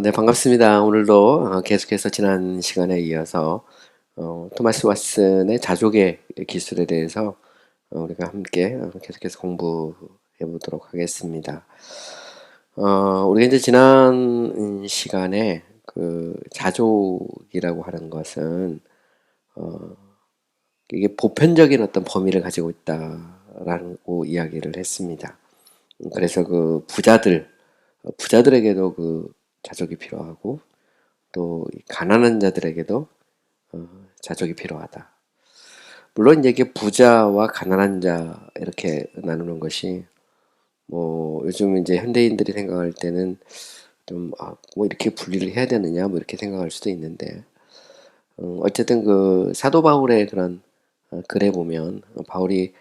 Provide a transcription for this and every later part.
네, 반갑습니다. 오늘도 계속해서 지난 시간에 이어서 토마스 왓슨의 자족의 기술에 대해서 우리가 함께 계속해서 공부해 보도록 하겠습니다. 우리가 이제 지난 시간에 그 자족이라고 하는 것은 어, 이게 보편적인 어떤 범위를 가지고 있다라고 이야기를 했습니다. 그래서 그 부자들에게도 그 자족이 필요하고 또 가난한 자들에게도 자족이 필요하다. 물론 이제 이게 부자와 가난한 자 이렇게 나누는 것이 뭐 요즘 이제 현대인들이 생각할 때는 좀 뭐 이렇게 분리를 해야 되느냐 뭐 이렇게 생각할 수도 있는데 어쨌든 그 사도 바울의 그런 글에 보면 바울이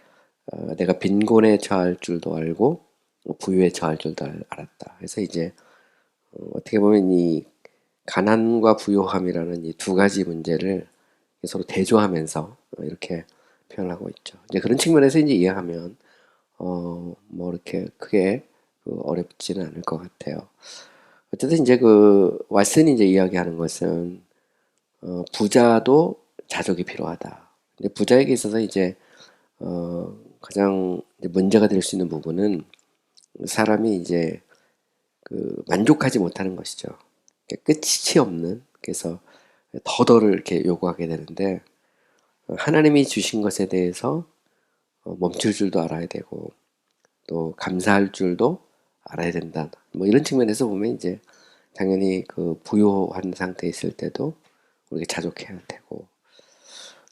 내가 빈곤에 처할 줄도 알고 부유에 처할 줄도 알았다. 그래서 이제 어떻게 보면 이 가난과 부요함이라는 이 두 가지 문제를 서로 대조하면서 이렇게 표현하고 있죠. 이제 그런 측면에서 이제 이해하면 뭐 이렇게 크게 어렵지는 않을 것 같아요. 어쨌든 이제 그 왓슨이 이제 이야기하는 것은 부자도 자족이 필요하다. 근데 부자에게 있어서 이제 가장 이제 문제가 될 수 있는 부분은 사람이 이제 그 만족하지 못하는 것이죠. 끝이 없는, 그래서 더더를 이렇게 요구하게 되는데 하나님이 주신 것에 대해서 멈출 줄도 알아야 되고 또 감사할 줄도 알아야 된다. 뭐 이런 측면에서 보면 이제 당연히 그 부요한 상태에 있을 때도 우리가 자족해야 되고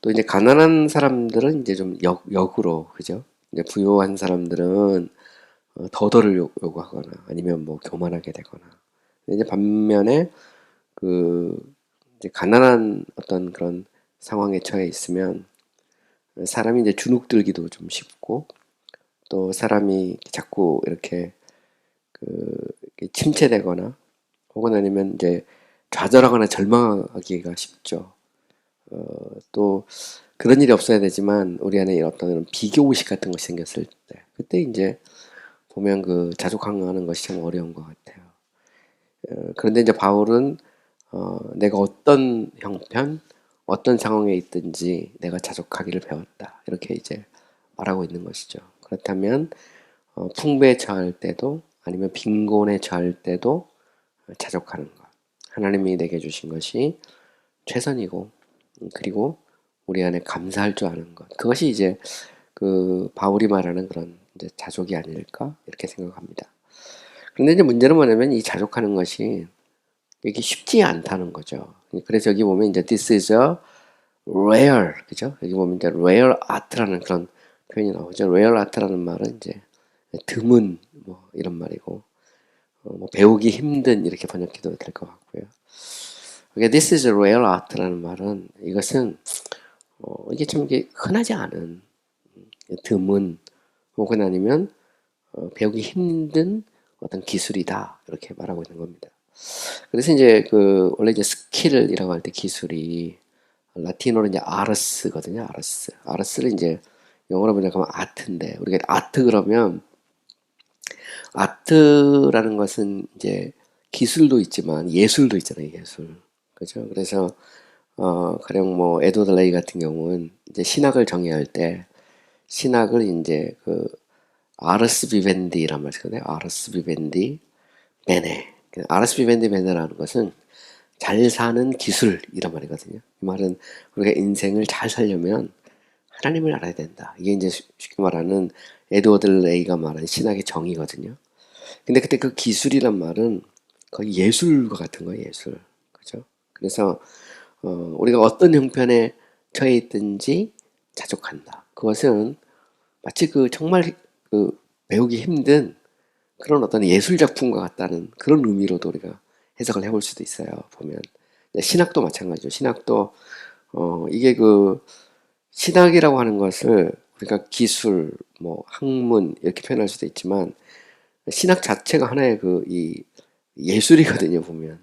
또 이제 가난한 사람들은 이제 좀 역으로 그죠? 이제 부요한 사람들은 더더를 요구하거나 아니면 뭐 교만하게 되거나 이제 반면에 그 이제 가난한 어떤 그런 상황에 처해 있으면 사람이 이제 주눅들기도 좀 쉽고 또 사람이 자꾸 이렇게 이렇게 침체되거나 혹은 아니면 이제 좌절하거나 절망하기가 쉽죠. 또 그런 일이 없어야 되지만 우리 안에 어떤 이런 비교의식 같은 것이 생겼을 때 그때 이제 보면 그 자족하는 것이 참 어려운 것 같아요. 그런데 이제 바울은 내가 어떤 형편, 어떤 상황에 있든지 내가 자족하기를 배웠다. 이렇게 이제 말하고 있는 것이죠. 그렇다면 풍부에 처할 때도 아니면 빈곤에 처할 때도 자족하는 것. 하나님이 내게 주신 것이 최선이고 그리고 우리 안에 감사할 줄 아는 것. 그것이 이제 그 바울이 말하는 그런 이제 자족이 아닐까 이렇게 생각합니다. 그런데 이제 문제는 뭐냐면 이 자족하는 것이 이게 쉽지 않다는 거죠. 그래서 여기 보면 이제 this is a rare, 그죠? 여기 보면 이제 rare art라는 그런 표현이 나오죠. rare art라는 말은 이제 드문 뭐 이런 말이고 뭐 배우기 힘든 이렇게 번역해도 될 것 같고요. 그러니까 this is a rare art라는 말은 이것은 이게 좀 이게 흔하지 않은 드문 혹은 아니면 배우기 힘든 어떤 기술이다 이렇게 말하고 있는 겁니다. 그래서 이제 그 원래 이제 스킬이라고 할 때 기술이 라틴어로 이제 아르스거든요. 아르스. 아르스를 이제 영어로 번역하면 아트인데 우리가 아트 그러면 아트라는 것은 이제 기술도 있지만 예술도 있잖아요. 예술. 그죠? 그래서 가령 뭐 에드워드 레이 같은 경우는 이제 신학을 정의할 때 신학을 이제 그 아르스 비벤디란 말을 쓰거든요. 아르스 비벤디 베네. 아르스 비벤디 베네라는 것은 잘 사는 기술 이란 말이거든요. 이 말은 우리가 인생을 잘 살려면 하나님을 알아야 된다. 이게 이제 쉽게 말하는 에드워드 레이가 말하는 신학의 정의거든요. 근데 그때 그 기술이란 말은 거의 예술과 같은 거예요. 예술. 그죠? 그래서 우리가 어떤 형편에 처해 있든지 자족한다. 그것은 마치 그 정말 그 배우기 힘든 그런 어떤 예술 작품과 같다는 그런 의미로도 우리가 해석을 해볼 수도 있어요. 보면 신학도 마찬가지죠. 신학도 이게 그 신학이라고 하는 것을 우리가 기술, 뭐 학문 이렇게 표현할 수도 있지만 신학 자체가 하나의 그 이 예술이거든요. 보면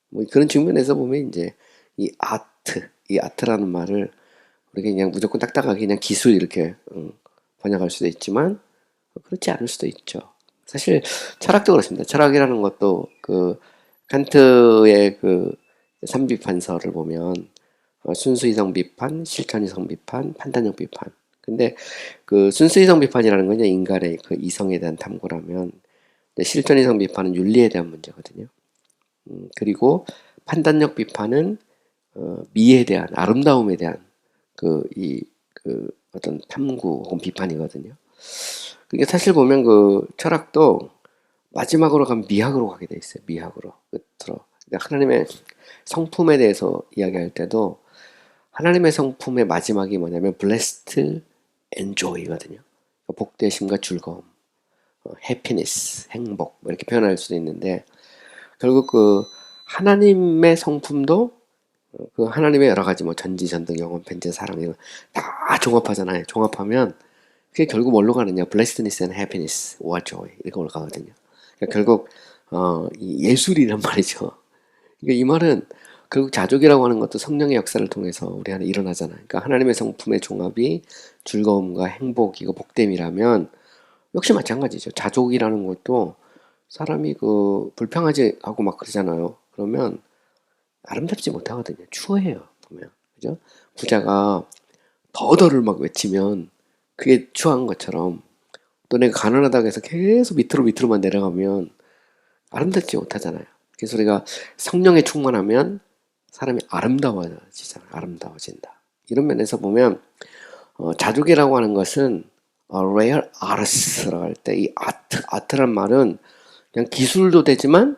뭐 그런 측면에서 보면 이제 이 아트라는 말을 우리가 그냥 무조건 딱딱하게 그냥 기술 이렇게 번역할 수도 있지만 그렇지 않을 수도 있죠. 사실 철학도 그렇습니다. 철학이라는 것도 그 칸트의 그 삼비판서를 보면 순수이성 비판, 실천이성 비판, 판단력 비판. 근데 그 순수이성 비판이라는 건 인간의 그 이성에 대한 탐구라면 실천이성 비판은 윤리에 대한 문제거든요. 그리고 판단력 비판은 미에 대한 아름다움에 대한 그 어떤 탐구 혹은 비판이거든요. 그게 사실 보면 그 철학도 마지막으로 가면 미학으로 가게 돼 있어요. 미학으로 끝으로. 하나님의 성품에 대해서 이야기할 때도 하나님의 성품의 마지막이 뭐냐면 blessed and joy거든요. 복되심과 즐거움, happiness, 행복 뭐 이렇게 표현할 수도 있는데 결국 그 하나님의 성품도 그 하나님의 여러 가지 뭐 전지전능 영원 편재 사랑 이거 다 종합하잖아요. 종합하면 그게 결국 뭘로 가느냐? blessedness and happiness, or joy 이거 올라가거든요. 그러니까 결국 이 예술이란 말이죠. 그러니까 이 말은 결국 자족이라고 하는 것도 성령의 역사를 통해서 우리 안에 일어나잖아요. 그러니까 하나님의 성품의 종합이 즐거움과 행복이고 복됨이라면 역시 마찬가지죠. 자족이라는 것도 사람이 그 불평하지 하고 막 그러잖아요. 그러면 아름답지 못하거든요. 추해요. 보면 그죠? 부자가 더더를 막 외치면 그게 추한 것처럼 또 내가 가난하다고 해서 계속 밑으로만 내려가면 아름답지 못하잖아요. 그래서 우리가 성령에 충만하면 사람이 아름다워지잖아요. 아름다워진다. 이런 면에서 보면 자족이라고 하는 것은 rare arts라고 할 때 이 아트란 말은 그냥 기술도 되지만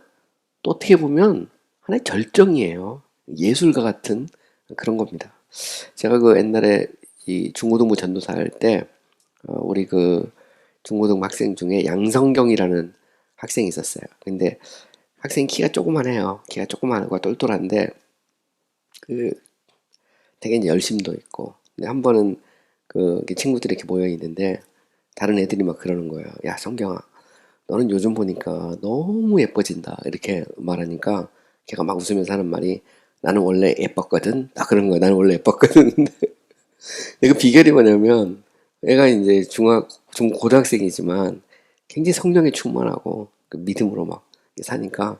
또 어떻게 보면 하나의 절정이에요. 예술가 같은 그런 겁니다. 제가 그 옛날에 이 중고등부 전도사 할 때 우리 그 중고등 학생 중에 양성경이라는 학생이 있었어요. 근데 학생 키가 조그만해요. 키가 조그만하고 똘똘한데 그 되게 이제 열심도 있고. 근데 한 번은 그 친구들이 이렇게 모여 있는데 다른 애들이 막 그러는 거예요. 야, 성경아, 너는 요즘 보니까 너무 예뻐진다. 이렇게 말하니까 걔가 막 웃으면서 하는 말이 나는 원래 예뻤거든. 딱 그런 거야. 나는 원래 예뻤거든. 그 비결이 뭐냐면 애가 이제 고등학생이지만 굉장히 성령에 충만하고 그 믿음으로 막 사니까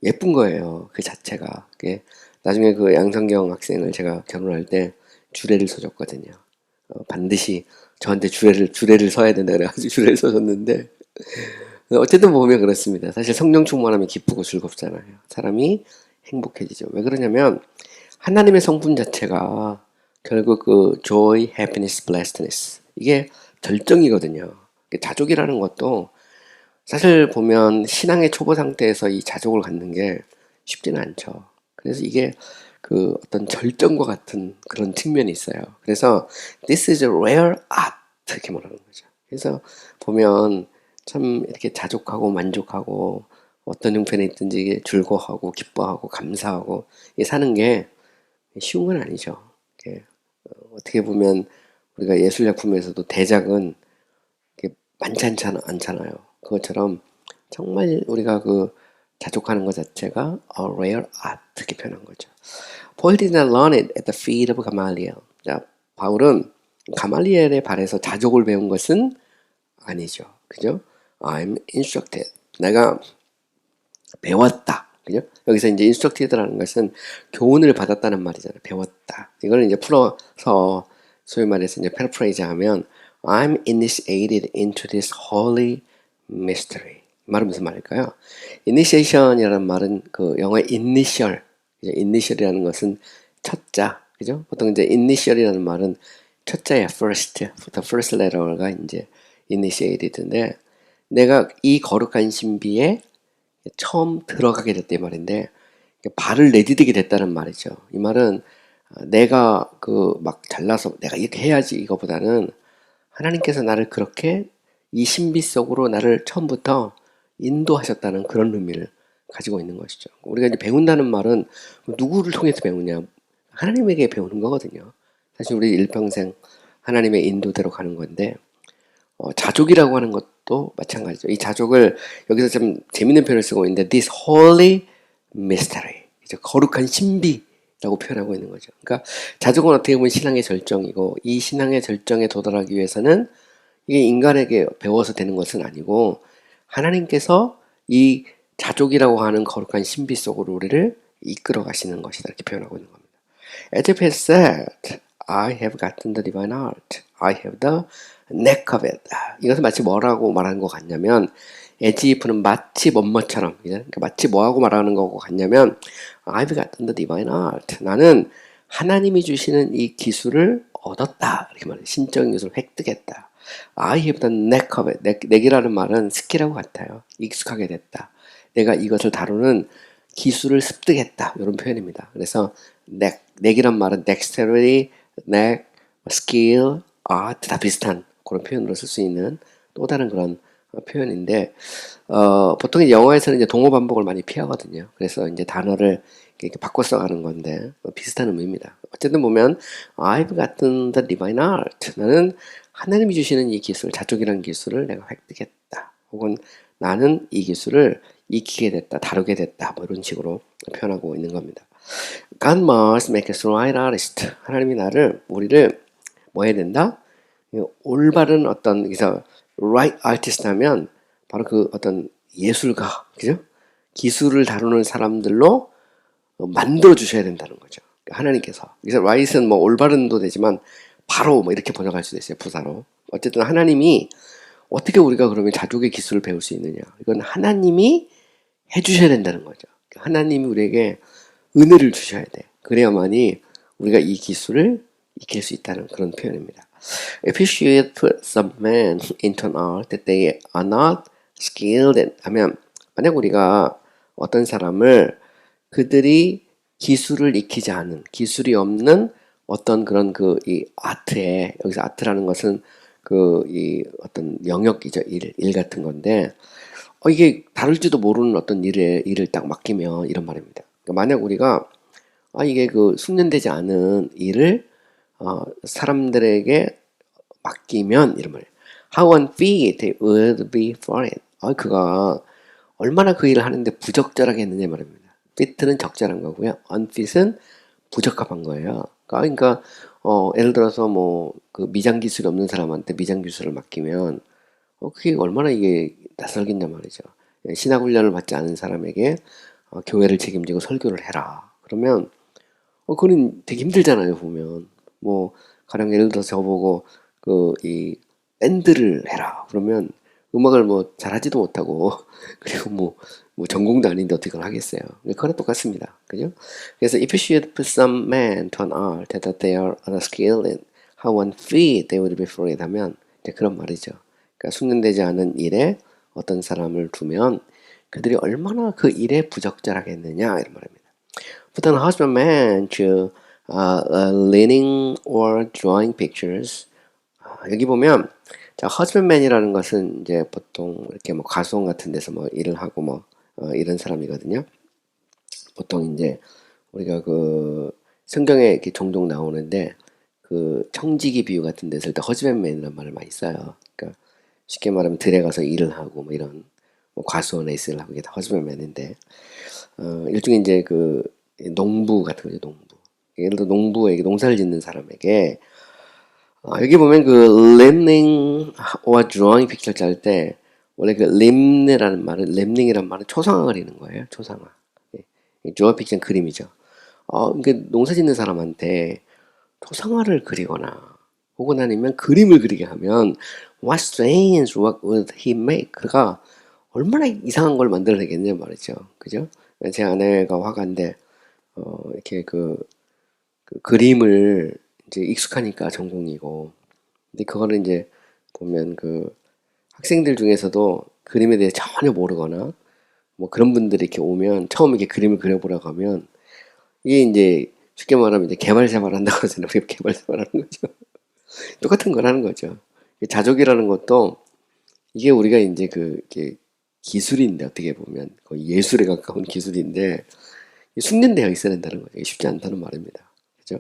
예쁜 거예요. 그 자체가. 그게 나중에 그 양성경 학생을 제가 결혼할 때 주례를 서줬거든요. 반드시 저한테 주례를 서야 된다 그래가지고 주례를 서줬는데 어쨌든 보면 그렇습니다. 사실 성령 충만하면 기쁘고 즐겁잖아요. 사람이 행복해지죠. 왜 그러냐면 하나님의 성품 자체가 결국 그 joy, happiness, blessedness 이게 절정이거든요. 자족이라는 것도 사실 보면 신앙의 초보 상태에서 이 자족을 갖는 게 쉽지는 않죠. 그래서 이게 그 어떤 절정과 같은 그런 측면이 있어요. 그래서 this is a rare art 이렇게 말하는 거죠. 그래서 보면 참 이렇게 자족하고 만족하고 어떤 형편에 있든지 즐거워하고 기뻐하고 감사하고 사는 게 쉬운 건 아니죠. 어떻게 보면 우리가 예술작품에서도 대작은 많지 않잖아요. 그것처럼 정말 우리가 그 자족하는 것 자체가 a rare art 이렇게 표현한 거죠. Paul did not learn it at the feet of Gamaliel. 자, 바울은 가말리엘의 발에서 자족을 배운 것은 아니죠. 그죠? I'm instructed. 내가 배웠다. 그죠? 여기서 이제 instructed라는 것은 교훈을 받았다는 말이잖아요. 배웠다. 이거는 이제 풀어서 소위 말해서 이제 paraphrase 하면 I'm initiated into this holy mystery. 이 말은 무슨 말일까요? initiation이라는 말은 그 영어의 initial, initial이라는 것은 첫자, 그죠? 보통 이제 initial이라는 말은 첫자의 first, the first letter가 이제 initiated인데 내가 이 거룩한 신비에 처음 들어가게 됐단 말인데 발을 내디디게 됐다는 말이죠. 이 말은 내가 그 막 잘나서 내가 이렇게 해야지 이거보다는 하나님께서 나를 그렇게 이 신비 속으로 나를 처음부터 인도하셨다는 그런 의미를 가지고 있는 것이죠. 우리가 이제 배운다는 말은 누구를 통해서 배우냐? 하나님에게 배우는 거거든요. 사실 우리 일평생 하나님의 인도대로 가는 건데 자족이라고 하는 것도 마찬가지죠. 이 자족을 여기서 좀 재밌는 표현을 쓰고 있는데 this holy mystery, 이제 거룩한 신비라고 표현하고 있는 거죠. 그러니까 자족은 어떻게 보면 신앙의 절정이고 이 신앙의 절정에 도달하기 위해서는 이게 인간에게 배워서 되는 것은 아니고 하나님께서 이 자족이라고 하는 거룩한 신비 속으로 우리를 이끌어 가시는 것이다. 이렇게 표현하고 있는 겁니다. As if it said, I have gotten the divine art. I have the knack of it. 이것은 마치 뭐라고 말하는 것 같냐면, as if는 마치 뭐뭐처럼, 그러니까 마치 뭐하고 말하는 것 같냐면, I've gotten the divine art. 나는 하나님이 주시는 이 기술을 얻었다. 이렇게 말해요. 신적인 기술을 획득했다. I have the knack of it. 넥이라는 말은 스킬하고 같아요. 익숙하게 됐다. 내가 이것을 다루는 기술을 습득했다. 이런 표현입니다. 그래서 넥이란 말은 dexterity, knack, skill, art 다 비슷한 그런 표현으로 쓸 수 있는 또 다른 그런 표현인데 보통 영어에서는 이제 동어 반복을 많이 피하거든요. 그래서 이제 단어를 이렇게 바꿔 써가는 건데 비슷한 의미입니다. 어쨌든 보면 I've gotten the divine art. 나는 하나님이 주시는 이 기술, 자족이라는 기술을 내가 획득했다. 혹은 나는 이 기술을 익히게 됐다, 다루게 됐다, 뭐 이런 식으로 표현하고 있는 겁니다. God must make us right artist. 하나님이 우리를 뭐 해야 된다? 올바른 어떤, 그래서 right artist 하면 바로 그 어떤 예술가, 그죠? 기술을 다루는 사람들로 만들어 주셔야 된다는 거죠. 하나님께서. 그래서 right은 뭐 올바른도 되지만 바로 뭐 이렇게 번역할 수도 있어요. 부사로. 어쨌든 하나님이 어떻게 우리가 그러면 자족의 기술을 배울 수 있느냐? 이건 하나님이 해주셔야 된다는 거죠. 하나님이 우리에게 은혜를 주셔야 돼. 그래야만이 우리가 이 기술을 익힐 수 있다는 그런 표현입니다. If you should put some men into an art that they are not skilled in 하면 만약 우리가 어떤 사람을 그들이 기술을 익히지 않은 기술이 없는 어떤 그런 이 아트에 여기서 아트라는 것은 이 어떤 영역이죠. 일 같은 건데 이게 다룰지도 모르는 어떤 일을 딱 맡기면 이런 말입니다. 그러니까 만약 우리가 이게 숙련되지 않은 일을 사람들에게 맡기면 이런 말이에요. How unfit it would be for it. 그가 얼마나 그 일을 하는데 부적절하게 했느냐 말입니다. fit는 적절한 거고요. unfit은 부적합한 거예요. 그러니까 예를 들어서 그 미장 기술이 없는 사람한테 미장 기술을 맡기면 그게 얼마나 이게 낯설겠냐 말이죠. 신학 훈련을 받지 않은 사람에게 교회를 책임지고 설교를 해라. 그러면 그건 되게 힘들잖아요, 보면. 가령 예를 들어서 저보고 이 밴드를 해라. 그러면 음악을 잘하지도 못하고 그리고 전공도 아닌데 어떻게 그걸 하겠어요. 그거랑 똑같습니다. 그죠? 그래서 if you should put some man to an art that they are unskilled in, how unfit they would be for it 하면 이제 그런 말이죠. 그러니까 숙련되지 않은 일에 어떤 사람을 두면 그들이 얼마나 그 일에 부적절하겠느냐 이런 말입니다. Put an husbandman to learning or drawing pictures. 여기 보면 자, husbandman이라는 것은 이제 보통 이렇게 가수원 같은 데서 일을 하고 이런 사람이거든요. 보통 이제 우리가 성경에 이렇게 종종 나오는데 청지기 비유 같은 데서 때 husbandman이라는 말을 많이 써요. 그러니까 쉽게 말하면 들에 가서 일을 하고 이런 과수원에 일을 하고 이게 다 husbandman인데 일종의 이제 농부 같은 거죠, 농부. 예를 들어 농부에게 농사를 짓는 사람에게 여기 보면 lemning or drawing picture 짤 때 원래 lemne라는 말은 lemning이라는 말은 초상화 그리는 거예요. 초상화. drawing picture는 그림이죠. 그러니까 농사 짓는 사람한테 초상화를 그리거나 혹은 아니면 그림을 그리게 하면 what strange work would he make? 그가 얼마나 이상한 걸 만들어내겠냐 말이죠. 그죠? 제 아내가 화가인데 이렇게 그림을 이제 익숙하니까 전공이고 근데 그거는 이제 보면 학생들 중에서도 그림에 대해 전혀 모르거나 그런 분들이 이렇게 오면 처음 이렇게 그림을 그려보라고 하면 이게 이제 쉽게 말하면 이제 개발자말 한다고 하잖아요. 개발자말 하는 거죠. 똑같은 걸 하는 거죠. 자족이라는 것도 이게 우리가 이제 이게 기술인데 어떻게 보면 거의 예술에 가까운 기술인데 숙련되어 있어야 된다는 거죠. 쉽지 않다는 말입니다. 그죠?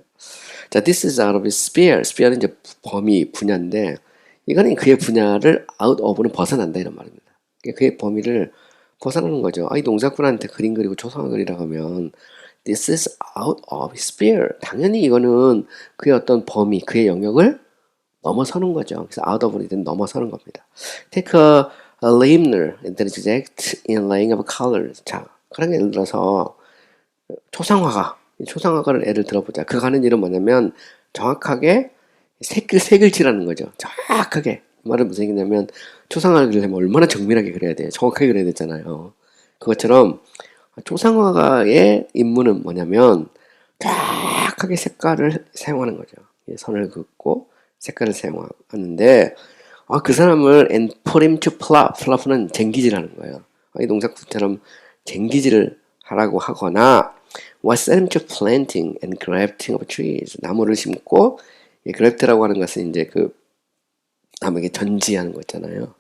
자, this is out of his sphere. sphere는 이제 범위, 분야인데 이거는 그의 분야를 out of는 벗어난다 이런 말입니다. 그의 범위를 벗어나는 거죠. 이 농사꾼한테 그림 그리고 초상화 그리라고 하면 this is out of his sphere. 당연히 이거는 그의 어떤 범위, 그의 영역을 넘어서는 거죠. 그래서 out of는 넘어서는 겁니다. Take a A limner interject in laying of colors. 자, 그런 예를 들어서 초상화가를 예를 들어보자. 그가 하는 일은 뭐냐면 정확하게 색을 칠하는 거죠. 정확하게. 이 말은 무슨 얘기냐면 초상화를 그리려면 얼마나 정밀하게 그려야 돼요. 정확하게 그려야 되잖아요. 그것처럼 초상화가의 임무는 뭐냐면 정확하게 색깔을 사용하는 거죠. 선을 긋고 색깔을 사용하는데 그 사람을 and put him to plop. plop는 쟁기질하는 거예요. 이 농작구처럼 쟁기질을 하라고 하거나 was set him to planting and grafting of trees. 나무를 심고 그래프트라고 하는 것은 이제 그 나무에게 전지하는 거 있잖아요.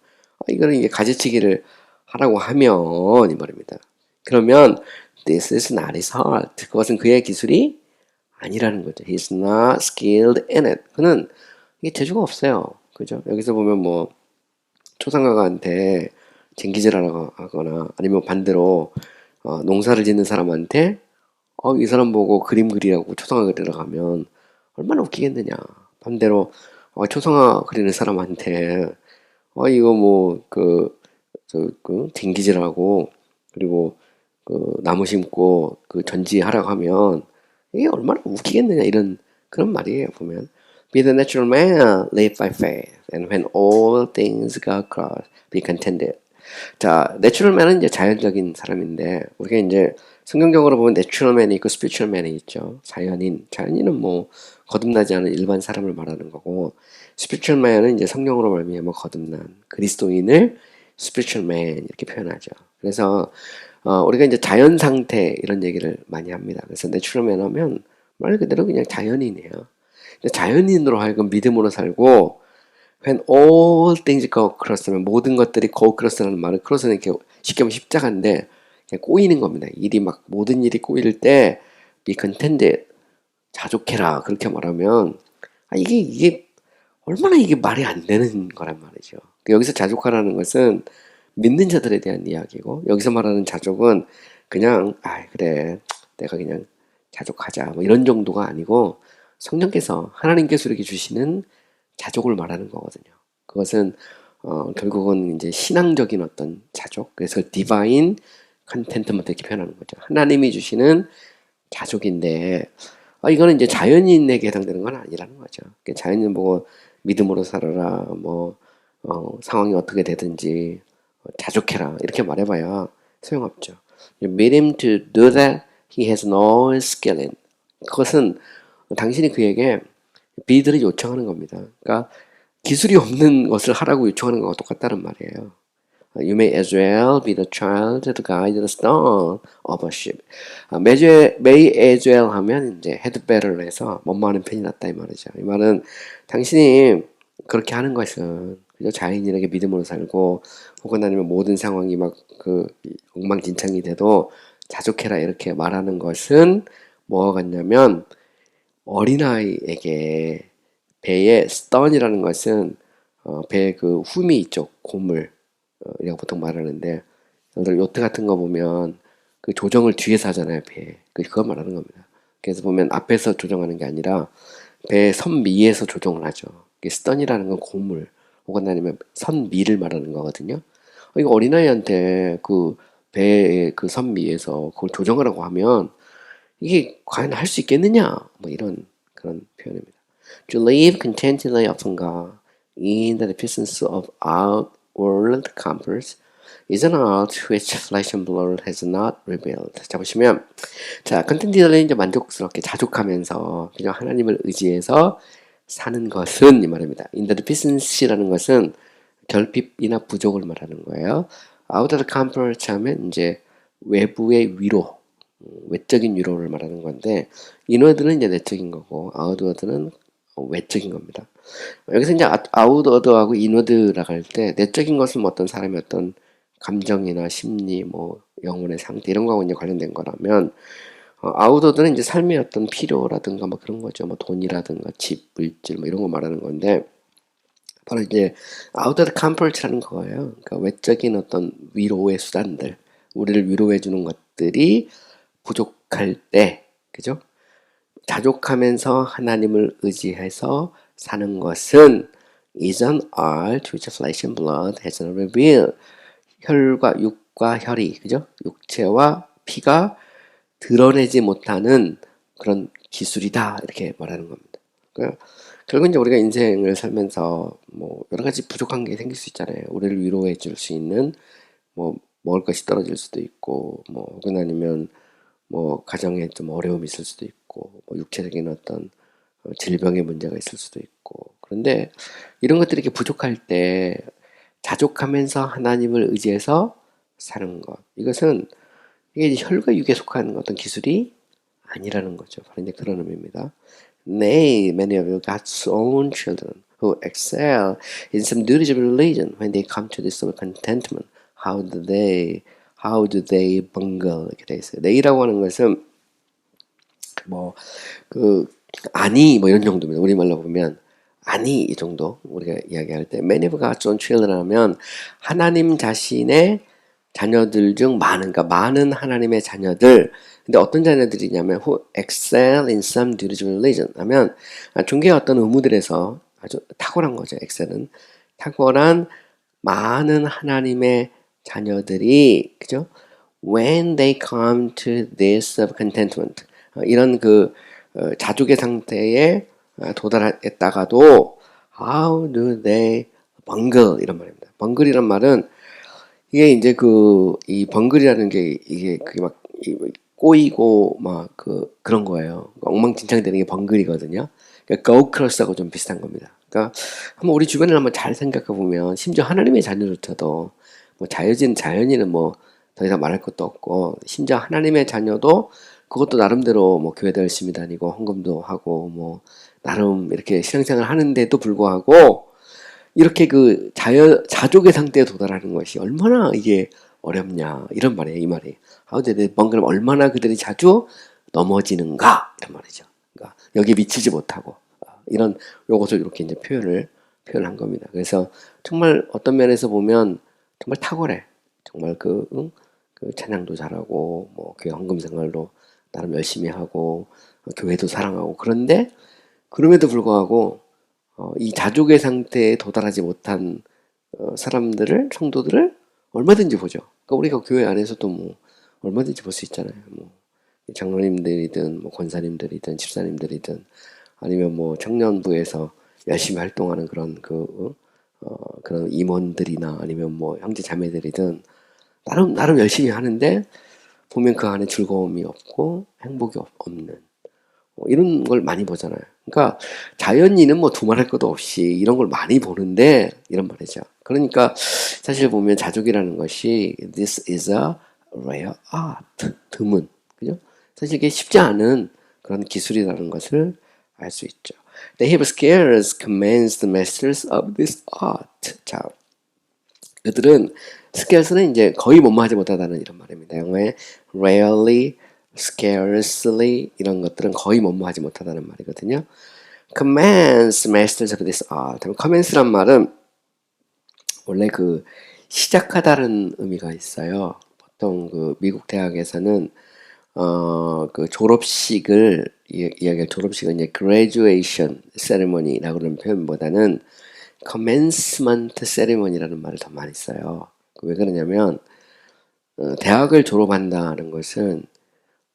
이거는 이게 가지치기를 하라고 하면 이 말입니다. 그러면 this is not his art. 그것은 그의 기술이 아니라는 거죠. He's not skilled in it. 그는 이게 재주가 없어요. 그죠? 여기서 보면 뭐 초상화가한테 쟁기질하라고 하거나 아니면 반대로 농사를 짓는 사람한테 이 사람 보고 그림 그리라고 초상화 그리라고 하면 얼마나 웃기겠느냐. 반대로 초상화 그리는 사람한테 이거 뭐 쟁기질하고 그리고 그 나무 심고 그 전지하라고 하면 이게 얼마나 웃기겠느냐 이런 그런 말이에요. 보면 Be the natural man, live by faith, and when all things got crossed, be contented. 자, 내추럴 맨은 이제 자연적인 사람인데 우리가 이제 성경적으로 보면 내추럴 맨이 있고 스피리추얼 맨이 있죠. 자연인은 뭐 거듭나지 않은 일반 사람을 말하는 거고 스피리추얼 맨은 이제 성령으로 말미암아 거듭난 그리스도인을 스피리추얼 맨 이렇게 표현하죠. 그래서 우리가 이제 자연 상태 이런 얘기를 많이 합니다. 그래서 내추럴 맨 하면 말 그대로 그냥 자연인이에요. 자연인으로 하여금 믿음으로 살고 When all things go cross면 모든 것들이 go cross라는 말은 cross는 이렇게 쉽게 하면 십자가인데 그냥 꼬이는 겁니다. 모든 일이 꼬일 때 be contented 자족해라 그렇게 말하면 이게 얼마나 이게 말이 안 되는 거란 말이죠. 여기서 자족하라는 것은 믿는 자들에 대한 이야기고 여기서 말하는 자족은 그냥 그래 내가 그냥 자족하자 뭐 이런 정도가 아니고 성령께서 하나님께서 우리에게 주시는 자족을 말하는 거거든요. 그것은 결국은 이제 신앙적인 어떤 자족, 그래서 divine contentment 이렇게 표현하는 거죠. 하나님이 주시는 자족인데 이거는 이제 자연인에게 해당되는 건 아니라는 거죠. 자연인 보고 믿음으로 살아라, 뭐 상황이 어떻게 되든지 자족해라 이렇게 말해봐야 소용없죠. Meet him to do that he has no skill in. 그것은 당신이 그에게 비들이 요청하는 겁니다. 그러니까 기술이 없는 것을 하라고 요청하는 거와 똑같다는 말이에요. You may as well be the child to guide the stone of a ship. may as well 하면 이제 had better로 해서 뭐뭐하는 편이 낫다 이 말이죠. 이 말은 당신이 그렇게 하는 것은 그저 자연인에게 믿음으로 살고 혹은 아니면 모든 상황이 막 엉망진창이 돼도 자족해라 이렇게 말하는 것은 뭐가 같냐면 어린아이에게 배에 스턴이라는 것은 배에 그 흠이 있죠. 고물 이라고 보통 말하는데 여러분들 요트 같은 거 보면 그 조정을 뒤에서 하잖아요. 배에 그거 말하는 겁니다. 그래서 보면 앞에서 조정하는 게 아니라 배 선미에서 조정을 하죠. 스턴이라는 건 고물 혹은 아니면 선미를 말하는 거거든요. 이거 어린아이한테 그 배의 그 선미에서 그걸 조정하라고 하면 이게 과연 할 수 있겠느냐? 뭐 이런 그런 표현입니다. To live contentedly upon God in the presence of outward comforts is an art which flesh and blood has not revealed. 자 보시면 contentedly 이제 만족스럽게 자족하면서 그냥 하나님을 의지해서 사는 것은 이 말입니다. In the deficiency라는 것은 결핍이나 부족을 말하는 거예요. Out of the comfort 하면 이제 외부의 위로, 외적인 위로를 말하는 건데 인워드는 이제 내적인 거고 아웃워드는 외적인 겁니다. 여기서 이제 아웃워드하고 인워드라고 할 때 내적인 것은 뭐 어떤 사람의 어떤 감정이나 심리, 뭐 영혼의 상태 이런 거하고 이제 관련된 거라면 아웃워드는 이제 삶의 어떤 필요라든가 뭐 그런 거죠. 뭐 돈이라든가 집, 물질 뭐 이런 거 말하는 건데 바로 이제 out of comfort라는 거예요. 그러니까 외적인 어떤 위로의 수단들, 우리를 위로해 주는 것들이 부족할 때, 그죠? 자족하면서 하나님을 의지해서 사는 것은 is an art which flesh and blood has not revealed. 혈과 육과 혈이 그죠? 육체와 피가 드러내지 못하는 그런 기술이다 이렇게 말하는 겁니다. 그러니까 결국 이제 우리가 인생을 살면서 뭐 여러 가지 부족한 게 생길 수 있잖아요. 우리를 위로해 줄 수 있는 뭐 먹을 것이 떨어질 수도 있고 뭐 혹은 아니면 뭐 가정에 좀 어려움이 있을 수도 있고 뭐 육체적인 어떤 질병의 문제가 있을 수도 있고 그런데 이런 것들이 이렇게 부족할 때 자족하면서 하나님을 의지해서 사는 것 이것은 이게 이제 혈과 육에 속한 어떤 기술이 아니라는 거죠. 바로 이제 그런 의미입니다. Nay, many of you God's own children who excel in some duties of religion, when they come to this sort of contentment, how do they bungle? 이렇게 돼 있어요. nay라고 하는 것은 뭐 그 아니 뭐 이런 정도입니다. 우리말로 보면 아니 이 정도 우리가 이야기할 때 many of God's own children 하면 하나님 자신의 자녀들 중 많은 그러니까 많은 하나님의 자녀들 근데 어떤 자녀들이냐면 who excel in some duties of religion 하면 종교의 어떤 의무들에서 아주 탁월한 거죠. excel은 탁월한 많은 하나님의 자녀들이 그죠? When they come to this of contentment 이런 그 자족의 상태에 도달했다가도 how do they bungle 이런 말입니다. bungle이란 말은 이게 이제 이 번글이라는 게 이게 그게 막 꼬이고 막 그런 거예요. 엉망진창 되는 게 번글이거든요. 그러니까 go cross하고 좀 비슷한 겁니다. 그러니까 한번 우리 주변을 한번 잘 생각해 보면 심지어 하나님의 자녀조차도 뭐 자연인은 뭐 더 이상 말할 것도 없고 심지어 하나님의 자녀도 그것도 나름대로 뭐 교회도 열심히 다니고 헌금도 하고 뭐 나름 이렇게 신앙생활 하는데도 불구하고 이렇게 자족의 상태에 도달하는 것이 얼마나 이게 어렵냐 이런 말이에요. 이 말이 뭔가 얼마나 그들이 자주 넘어지는가 이런 말이죠. 그러니까 여기에 미치지 못하고 이런 요것을 이렇게 이제 표현한 겁니다. 그래서 정말 어떤 면에서 보면 정말 탁월해. 정말 그 찬양도 잘하고 뭐 교회 헌금 생활도 나름 열심히 하고 교회도 사랑하고 그런데 그럼에도 불구하고 이 자족의 상태에 도달하지 못한 사람들을 성도들을 얼마든지 보죠. 그러니까 우리가 교회 안에서도 뭐 얼마든지 볼 수 있잖아요. 뭐 장로님들이든 뭐 권사님들이든 집사님들이든 아니면 뭐 청년부에서 열심히 활동하는 그런 그런 임원들이나 아니면 뭐 형제 자매들이든 나름 열심히 하는데 보면 그 안에 즐거움이 없고 행복이 없는 이런 걸 많이 보잖아요. 그러니까 자연인은 뭐 두말할 것도 없이 이런 걸 많이 보는데 이런 말이죠. 그러니까 사실 보면 자족이라는 것이 this is a rare art 드문 그죠? 사실 이게 쉽지 않은 그런 기술이라는 것을 알 수 있죠. They have scarce commands the masters of this art. 자, 그들은 scarce는 이제 거의 못마하지 못하다는 이런 말입니다. 영어에 rarely, scarcely 이런 것들은 거의 못마하지 못하다는 말이거든요. commands masters of this art. commands란 말은 원래 시작하다는 의미가 있어요. 보통 미국 대학에서는 졸업식을 이야기할 졸업식은 이제 graduation ceremony라고 하는 표현보다는 commencement ceremony라는 말을 더 많이 써요. 왜 그러냐면 대학을 졸업한다는 것은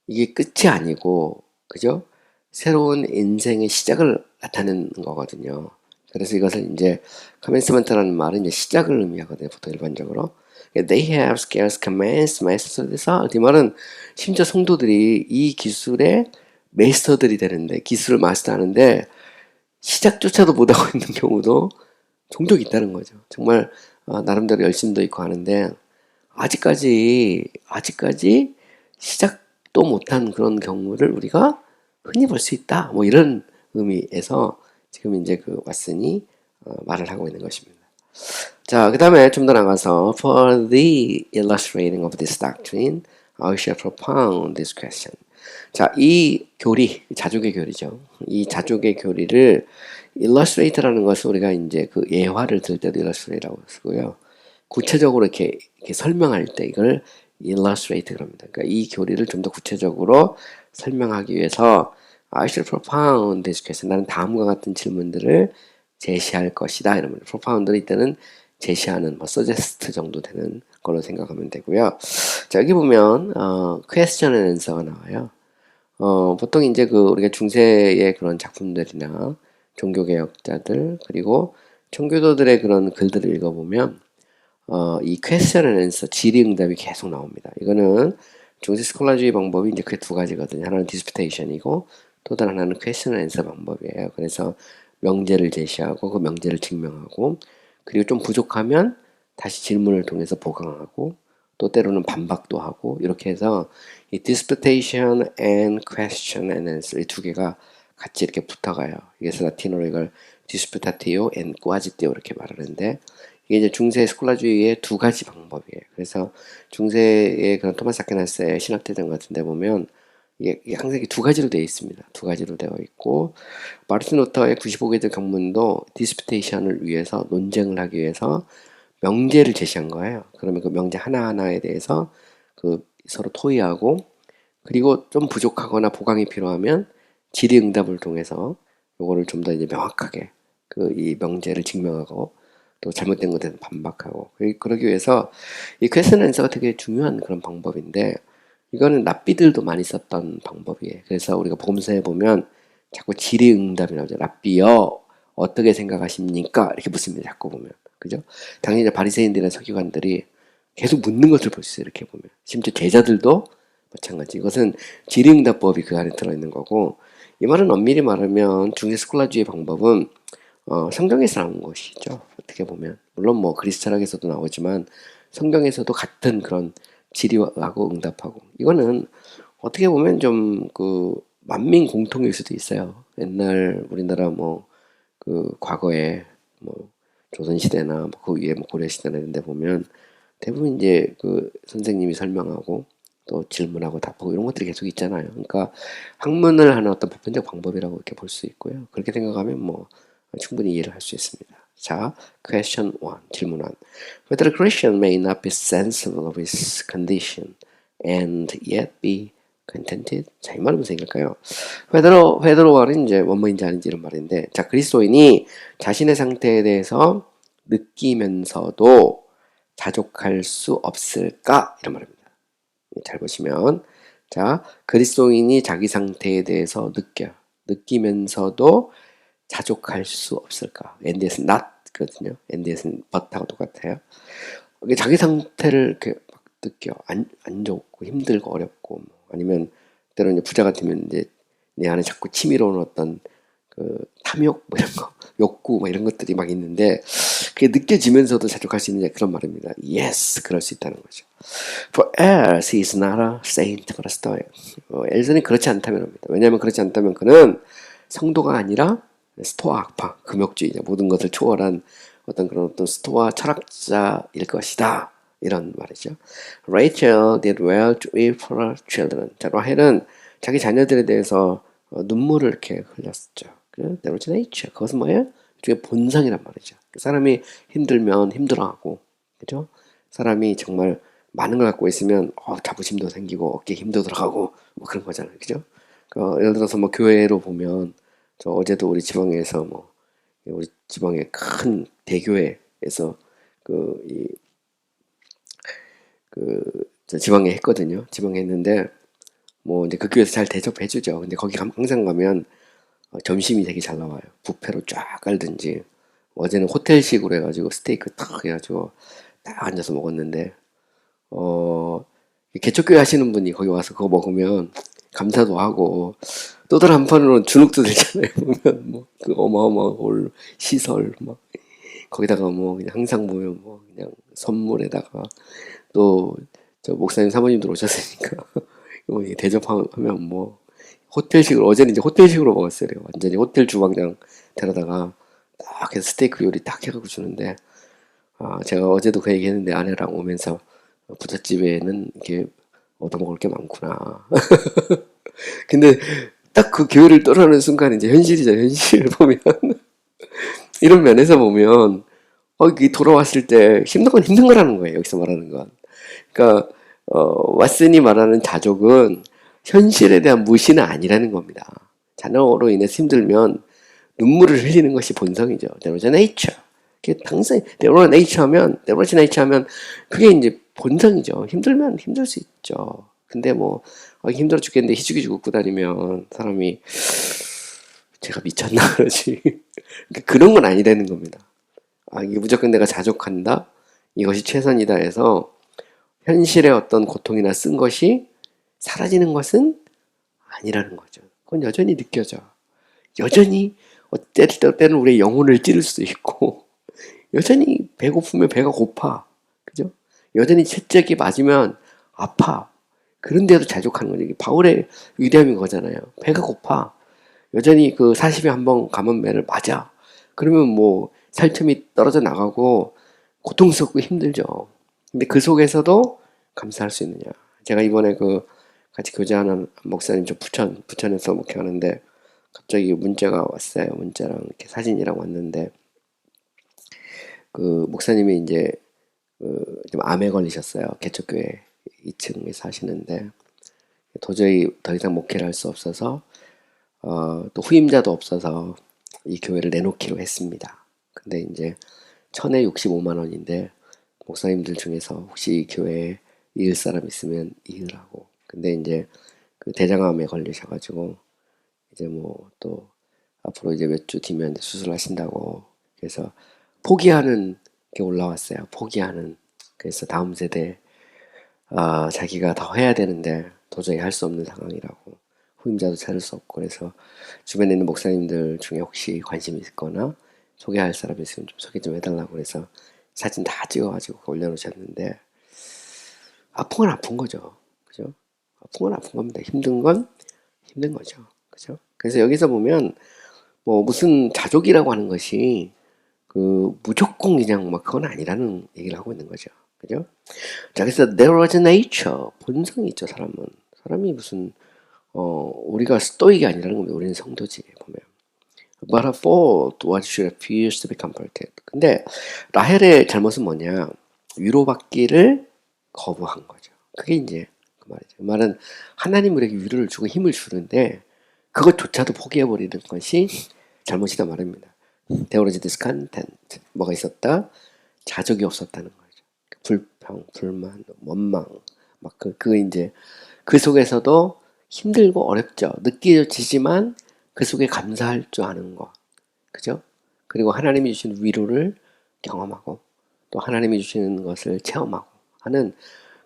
이게 끝이 아니고 그죠? 새로운 인생의 시작을 나타내는 거거든요. 그래서 이것을 이제 commencement라는 말은 이제 시작을 의미하거든요. 보통 일반적으로. They have scarce commenced masters of this art. 이 말은 심지어 성도들이 이 기술의 메이스터들이 되는데 기술을 마스터하는데 시작조차도 못하고 있는 경우도 종종 있다는 거죠. 정말 나름대로 열심도 있고 하는데 아직까지 시작도 못한 그런 경우를 우리가 흔히 볼 수 있다. 뭐 이런 의미에서 지금 이제 왓슨이 말을 하고 있는 것입니다. 자, 그 다음에 좀 더 나가서 For the illustrating of this doctrine, I shall propound this question. 자, 이 교리, 자족의 교리죠. 이 자족의 교리를 illustrate라는 것을 우리가 이제 예화를 들 때도 illustrate라고 쓰고요. 구체적으로 이렇게 설명할 때 이걸 illustrate 그럽니다. 그러니까 이 교리를 좀 더 구체적으로 설명하기 위해서 I shall propound this question. 나는 다음과 같은 질문들을 제시할 것이다. 이러면 propound는 이때는 제시하는 뭐 suggest 정도 되는 걸로 생각하면 되고요. 자, 여기 보면 question and answer가 나와요. 보통 이제 그 우리가 중세의 그런 작품들이나 종교개혁자들 그리고 청교도들의 그런 글들을 읽어보면 이 question and answer 질의응답이 계속 나옵니다. 이거는 중세 스콜라주의 방법이 이제 그 두 가지거든요. 하나는 디스피테이션이고 또 다른 하나는 question and answer 방법이에요. 그래서 명제를 제시하고 그 명제를 증명하고 그리고 좀 부족하면 다시 질문을 통해서 보강하고 또 때로는 반박도 하고 이렇게 해서 이 disputation and question and answer 이 두 개가 같이 이렇게 붙어가요. 그래서 라틴어로 이걸 disputatio and quaestio 이렇게 말하는데 이게 이제 중세 스콜라주의의 두 가지 방법이에요. 그래서 중세의 그런 토마스 아퀴나스의 신학대전 같은 데 보면 이게 항상 두 가지로 되어 있습니다. 두 가지로 되어 있고 마르틴 루터의 95개조 경문도 디스피테이션을 위해서 논쟁을 하기 위해서 명제를 제시한 거예요. 그러면 그 명제 하나하나에 대해서 그 서로 토의하고 그리고 좀 부족하거나 보강이 필요하면 질의응답을 통해서 요거를 좀 더 이제 명확하게 그 이 명제를 증명하고 또 잘못된 것에 대해서 반박하고 그러기 위해서 이 퀘스천 앤서가 되게 중요한 그런 방법인데 이거는 랍비들도 많이 썼던 방법이에요. 그래서 우리가 복음서에 보면 자꾸 질의응답이 나오죠. 랍비여 어떻게 생각하십니까? 이렇게 묻습니다. 자꾸 보면 그죠? 당연히 이제 바리새인들이나 서기관들이 계속 묻는 것을 볼 수 있어요. 이렇게 보면 심지어 제자들도 마찬가지. 이것은 질의응답법이 그 안에 들어있는 거고 이 말은 엄밀히 말하면 중세 스콜라주의 방법은 성경에서 나온 것이죠. 어떻게 보면 물론 뭐 그리스 철학에서도 나오지만 성경에서도 같은 그런 질의하고 응답하고 이거는 어떻게 보면 좀 그 만민 공통일 수도 있어요. 옛날 우리나라 뭐 그 과거에 뭐 조선시대나 뭐 그 위에 뭐 고려시대나 이런 데 보면 대부분 이제 그 선생님이 설명하고 또 질문하고 답하고 이런 것들이 계속 있잖아요. 그러니까 학문을 하는 어떤 보편적 방법이라고 이렇게 볼 수 있고요. 그렇게 생각하면 뭐 충분히 이해를 할 수 있습니다. 자, question 1, 질문 1. Whether a Christian may not be sensible of his condition and yet be contented? 자, 이 말은 무슨 얘기일까요? 회드로어는 이제 원문인지 아닌지 이런 말인데, 자, 그리스도인이 자신의 상태에 대해서 느끼면서도 자족할 수 없을까? 이런 말입니다. 잘 보시면, 자, 그리스도인이 자기 상태에 대해서 느끼면서도 자족할 수 없을까? NDS는 not 거든요. NDS는 but하고 똑같아요. 이게 자기 상태를 이렇게 막 느껴 안 좋고 힘들고 어렵고 뭐 아니면 때로는 이제 부자 같으면 이제 내 안에 자꾸 치밀어오는 어떤 그 탐욕 뭐 이런 거 욕구 뭐 이런 것들이 막 있는데 그게 느껴지면서도 자족할 수 있느냐 그런 말입니다. Yes, 그럴 수 있다는 거죠. For else he is not a saint but a stoic. 엘슨이 그렇지 않다면 합니다. 왜냐하면 그렇지 않다면 그는 성도가 아니라 스토아 학파, 금욕주의자, 모든 것을 초월한 어떤 그런 어떤 스토아 철학자일 것이다. 이런 말이죠. Rachel did well to weep for her children. 자, 라헬은 자기 자녀들에 대해서 눈물을 이렇게 흘렸죠. That was nature. 그것은 뭐예요? 일종의 본성이란 말이죠. 사람이 힘들면 힘들어하고, 그죠? 사람이 정말 많은 걸 갖고 있으면 자부심도 생기고 어깨에 힘도 들어가고 뭐 그런 거잖아요, 그죠? 예를 들어서 뭐 교회로 보면 저 어제도 우리 지방에서 뭐 우리 지방의 큰 대교회에서 저 지방에 했거든요. 지방에 했는데 뭐 이제 그 교회에서 잘 대접해주죠. 근데 거기 항상 가면 점심이 되게 잘 나와요. 뷔페로 쫙 깔든지 어제는 호텔식으로 해가지고 스테이크 탁 해가지고 딱 앉아서 먹었는데 개척교회 하시는 분이 거기 와서 그거 먹으면 감사도 하고 또 다른 한편으로는 주눅도 들잖아요. 보면 뭐 그 어마어마한 홀 시설 막 거기다가 뭐 그냥 항상 보면 뭐 그냥 선물에다가 또 저 목사님 사모님들 오셨으니까 뭐 대접하면 뭐 호텔식으로 어제는 이제 호텔식으로 먹었어요. 내가 완전히 호텔 주방장 데려다가 딱 해서 스테이크 요리 딱 해갖고 주는데 제가 어제도 그 얘기했는데 아내랑 오면서 부잣집에는 이렇게 얻어먹을 게 많구나. 근데 딱 그 교회를 떠나는 순간 이제 현실이죠. 현실을 보면 이런 면에서 보면 이 돌아왔을 때 힘든 건 힘든 거라는 거예요. 여기서 말하는 건. 그러니까 왓슨이 말하는 자족은 현실에 대한 무시는 아니라는 겁니다. 자녀로 인해서 힘들면 눈물을 흘리는 것이 본성이죠. There was a nature. 그게 당연히 there was a nature 하면 there was a nature 하면 그게 이제 본성이죠. 힘들면 힘들 수 있죠. 근데 뭐 힘들어 죽겠는데 희죽희죽 웃고 다니면 사람이 제가 미쳤나 그러지. 그런 건 아니라는 겁니다. 이게 무조건 내가 자족한다. 이것이 최선이다 해서 현실의 어떤 고통이나 쓴 것이 사라지는 것은 아니라는 거죠. 그건 여전히 느껴져. 여전히 때는 우리의 영혼을 찌를 수도 있고 여전히 배고프면 배가 고파. 그죠? 여전히 채찍이 맞으면 아파. 그런데도 자족하는 거죠. 이게 바울의 위대함인 거잖아요. 배가 고파. 여전히 그 40에 한 번 감염매를 맞아. 그러면 뭐 살점이 떨어져 나가고 고통스럽고 힘들죠. 근데 그 속에서도 감사할 수 있느냐. 제가 이번에 그 같이 교제하는 목사님 저 부천에서 목회하는데 갑자기 문자가 왔어요. 문자랑 이렇게 사진이랑 왔는데 그 목사님이 이제 좀 암에 걸리셨어요. 개척교회 2층에 사시는데 도저히 더 이상 목회를 할 수 없어서 또 후임자도 없어서 이 교회를 내놓기로 했습니다. 근데 이제 천에 65만 원인데 목사님들 중에서 혹시 이 교회에 이을 사람 있으면 이으라고. 근데 이제 그 대장암에 걸리셔가지고 이제 뭐 또 앞으로 이제 몇 주 뒤면 수술하신다고 그래서 포기하는 게 올라왔어요. 포기하는. 그래서 다음 세대 자기가 더 해야 되는데 도저히 할 수 없는 상황이라고. 후임자도 찾을 수 없고 그래서 주변에 있는 목사님들 중에 혹시 관심이 있거나 소개할 사람 있으면 좀 소개 좀 해달라고 그래서 사진 다 찍어가지고 올려놓으셨는데 아픈 건 아픈 거죠. 그죠? 아픈 건 아픈 겁니다. 힘든 건 힘든 거죠. 그죠? 그래서 여기서 보면 뭐 무슨 자족이라고 하는 것이 그 무조건 그냥 막 그건 아니라는 얘기를 하고 있는 거죠. 그죠? 자, 그래서 there was a nature. 본성이 있죠, 사람은. 사람이 무슨 우리가 스토익이 아니라는 겁니다. 우리는 성도지 보면. But her fault was she refused to be comforted. 근데 라헬의 잘못은 뭐냐? 위로받기를 거부한 거죠. 그게 이제 그 말이죠. 그 말은 하나님 우리에게 위로를 주고 힘을 주는데 그것조차도 포기해버리는 것이 잘못이다 말입니다. There was discontent. 뭐가 있었다? 자족이 없었다는 거죠. 불평, 불만, 원망, 막 그 이제 그 속에서도 힘들고 어렵죠. 느껴지지만 그 속에 감사할 줄 아는 거. 그죠? 그리고 하나님이 주신 위로를 경험하고 또 하나님이 주시는 것을 체험하고 하는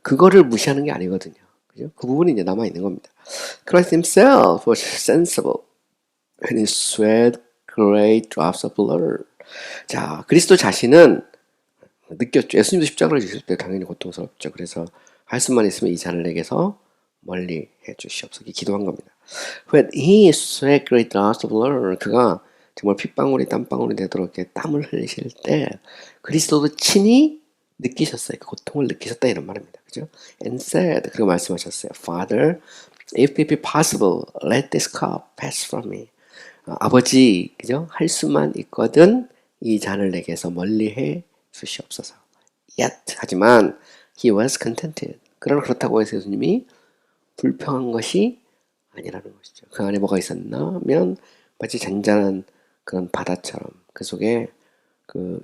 그거를 무시하는 게 아니거든요. 그죠? 그 부분이 이제 남아 있는 겁니다. Christ himself was sensible and he sweat great drops of blood. 자, 그리스도 자신은 느꼈죠. 예수님도 십자가를 지실 때 당연히 고통스럽죠. 그래서 할 수만 있으면 이 잔을 내게서 멀리 해 주시옵소서 기도한 겁니다. When he sweat great drops of blood, 그가 정말 핏방울이 땀방울이 되도록 이렇게 땀을 흘리실 때 그리스도도 친히 느끼셨어요. 그 고통을 느끼셨다 이런 말입니다. 그죠? And said, 그리고 말씀하셨어요. Father, if it be possible, let this cup pass from me. 아버지, 그죠? 할 수만 있거든 이 잔을 내게서 멀리 해 주시옵소서. Yet, 하지만 he was contented. 그러나 그렇다고 해서 예수님이 불평한 것이 아니라는 것이죠. 그 안에 뭐가 있었나 하면 마치 잔잔한 그런 바다처럼 그 속에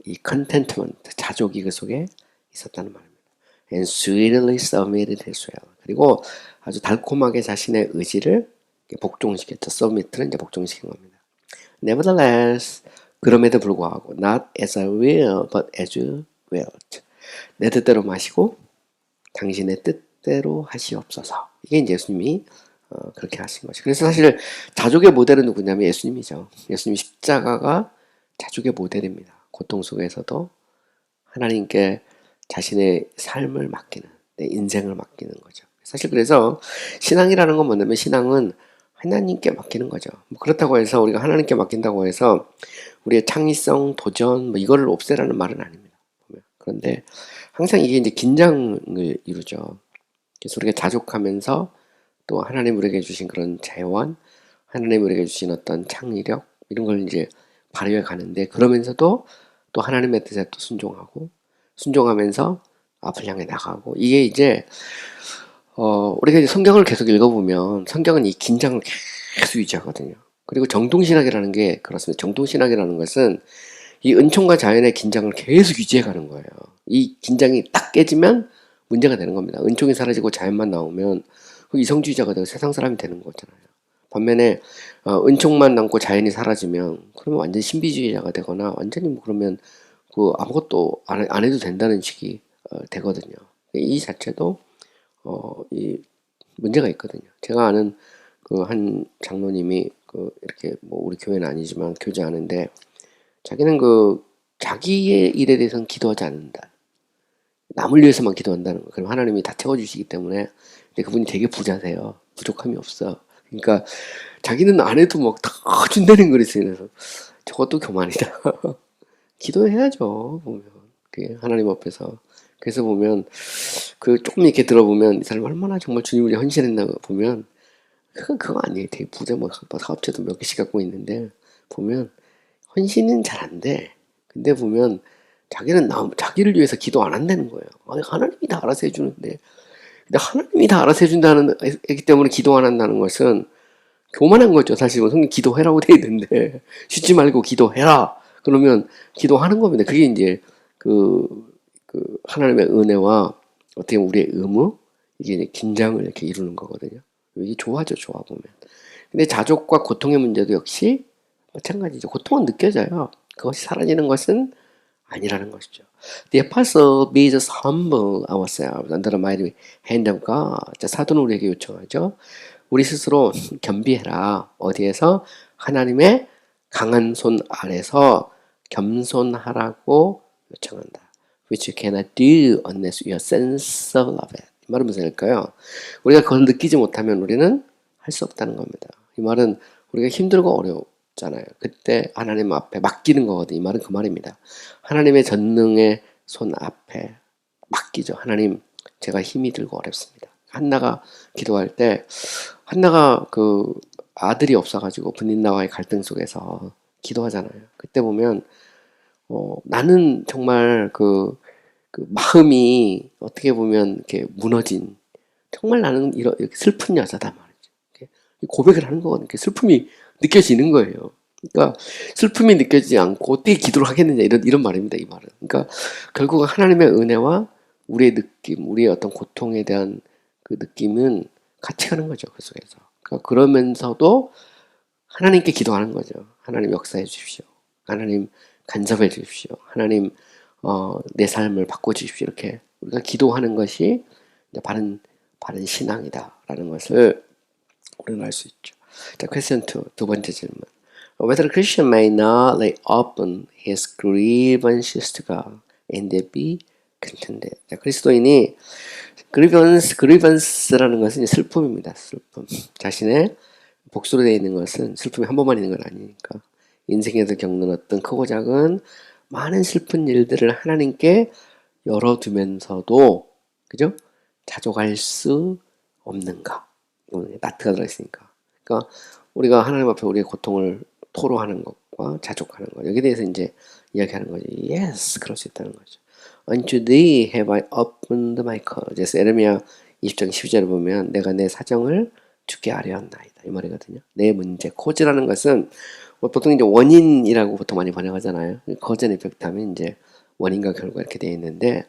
이 contentment, 자족이 그 속에 있었다는 말입니다. And sweetly submitted his will. 그리고 아주 달콤하게 자신의 의지를 복종시켰죠. submit는 이제 복종시킨 겁니다. Nevertheless, 그럼에도 불구하고 not as I will, but as you will. 내 뜻대로 마시고 당신의 뜻대로 하시옵소서. 이게 이제 예수님이 그렇게 하신 것이. 그래서 사실 자족의 모델은 누구냐면 예수님이죠. 예수님 십자가가 자족의 모델입니다. 고통 속에서도 하나님께 자신의 삶을 맡기는, 내 인생을 맡기는 거죠. 사실 그래서 신앙이라는 건 뭐냐면 신앙은 하나님께 맡기는 거죠. 뭐 그렇다고 해서 우리가 하나님께 맡긴다고 해서 우리의 창의성, 도전 뭐 이거를 없애라는 말은 아닙니다. 그런데 항상 이게 이제 긴장을 이루죠. 그래서 우리가 자족하면서 또 하나님 우리에게 주신 그런 재원, 하나님 우리에게 주신 어떤 창의력 이런 걸 이제 발휘해 가는데 그러면서도 또 하나님의 뜻에 또 순종하면서 앞을 향해 나가고 이게 이제 우리가 이제 성경을 계속 읽어보면 성경은 이 긴장을 계속 유지하거든요. 그리고 정통신학이라는 게 그렇습니다. 정통신학이라는 것은 이 은총과 자연의 긴장을 계속 유지해 가는 거예요. 이 긴장이 딱 깨지면 문제가 되는 겁니다. 은총이 사라지고 자연만 나오면 그 이성주의자가 되고 세상 사람이 되는 거잖아요. 반면에 은총만 남고 자연이 사라지면 그러면 완전 신비주의자가 되거나 완전히 뭐 그러면 그 아무것도 안 해도 된다는 식이 되거든요. 이 자체도 이 문제가 있거든요. 제가 아는 그 한 장로님이 그 이렇게 뭐 우리 교회는 아니지만 교제하는데 자기는 그 자기의 일에 대해서는 기도하지 않는다. 남을 위해서만 기도한다는 거. 그럼 하나님이 다 채워주시기 때문에. 근데 그분이 되게 부자세요. 부족함이 없어. 그러니까 자기는 안 해도 막 다 준다는 걸 있어요. 그래서 저것도 교만이다. 기도해야죠. 보면 그게 하나님 앞에서. 그래서 보면 그 조금 이렇게 들어보면 이 사람 얼마나 정말 주님을 위해 헌신했나 보면 그거 아니에요. 되게 부자 뭐 사업체도 몇 개씩 갖고 있는데 보면 헌신은 잘 안 돼. 근데 보면 자기는 자기를 위해서 기도 안 한다는 거예요. 아니, 하나님이 다 알아서 해주는데. 근데 하나님이 다 알아서 해준다는 애기 때문에 기도 안 한다는 것은 교만한 거죠. 사실 뭐 성경 기도해라고 돼 있는데 쉬지 말고 기도해라. 그러면 기도하는 겁니다. 그게 이제 그, 하나님의 은혜와 어떻게 보면 우리의 의무 이게 이제 긴장을 이렇게 이루는 거거든요. 이게 좋아져 보면. 근데 자족과 고통의 문제도 역시 마찬가지죠. 고통은 느껴져요. 그것이 사라지는 것은 아니라는 것이죠. The apostle made us humble ourselves under the mighty hand of God. 자, 사도는 우리에게 요청하죠. 우리 스스로 겸비해라. 어디에서? 하나님의 강한 손 아래서 겸손하라고 요청한다. Which you cannot do unless you are sensible of it. 이 말은 무슨 말일까요? 우리가 그걸 느끼지 못하면 우리는 할 수 없다는 겁니다. 이 말은 우리가 힘들고 어렵잖아요. 그때 하나님 앞에 맡기는 거거든요. 이 말은 그 말입니다. 하나님의 전능의 손 앞에 맡기죠. 하나님, 제가 힘이 들고 어렵습니다. 한나가 기도할 때 한나가 그 아들이 없어가지고 분린나와의 갈등 속에서 기도하잖아요. 그때 보면 나는 정말 그 마음이 어떻게 보면 이렇게 무너진 정말 나는 이렇게 슬픈 여자다 말이죠. 이렇게 고백을 하는 거거든요. 슬픔이 느껴지는 거예요. 그러니까 슬픔이 느껴지지 않고 어떻게 기도를 하겠느냐 이런 말입니다. 이 말은. 그러니까 결국 하나님의 은혜와 우리의 느낌, 우리의 어떤 고통에 대한 그 느낌은 같이 가는 거죠. 그 속에서. 그러니까 그러면서도 하나님께 기도하는 거죠. 하나님 역사해 주십시오. 하나님 간섭해 주십시오. 하나님 내 삶을 바꿔 주십시오. 이렇게 우리가 기도하는 것이 이제 바른 신앙이다라는 것을 우리는 알 수 있죠. 자, question 2, 두 번째 질문. Whether a Christian may not lay open his grievances to God and they be contented. 자, 그리스도인이 grievance라는 것은 슬픔입니다. 슬픔. 자신의 복수로 되어 있는 것은 슬픔이 한 번만 있는 건 아니니까. 인생에서 겪는 어떤 크고 작은 많은 슬픈 일들을 하나님께 열어두면서도, 그죠? 자족할 수 없는가? 나트가 들어있으니까. 그러니까 우리가 하나님 앞에 우리의 고통을 토로하는 것과 자족하는 것, 여기에 대해서 이제 이야기하는 거죠. Yes, 그럴 수 있다는 거죠. Unto thee have I opened my cause. 그래서 에레미야 20장 12절을 보면 내가 내 사정을 주께 아뢰었나이다 이 말이거든요. 내 문제, 코즈라는 것은 보통 이제 원인이라고 보통 많이 번역하잖아요. 거전 이펙트 하면 이제 원인과 결과 이렇게 되어 있는데,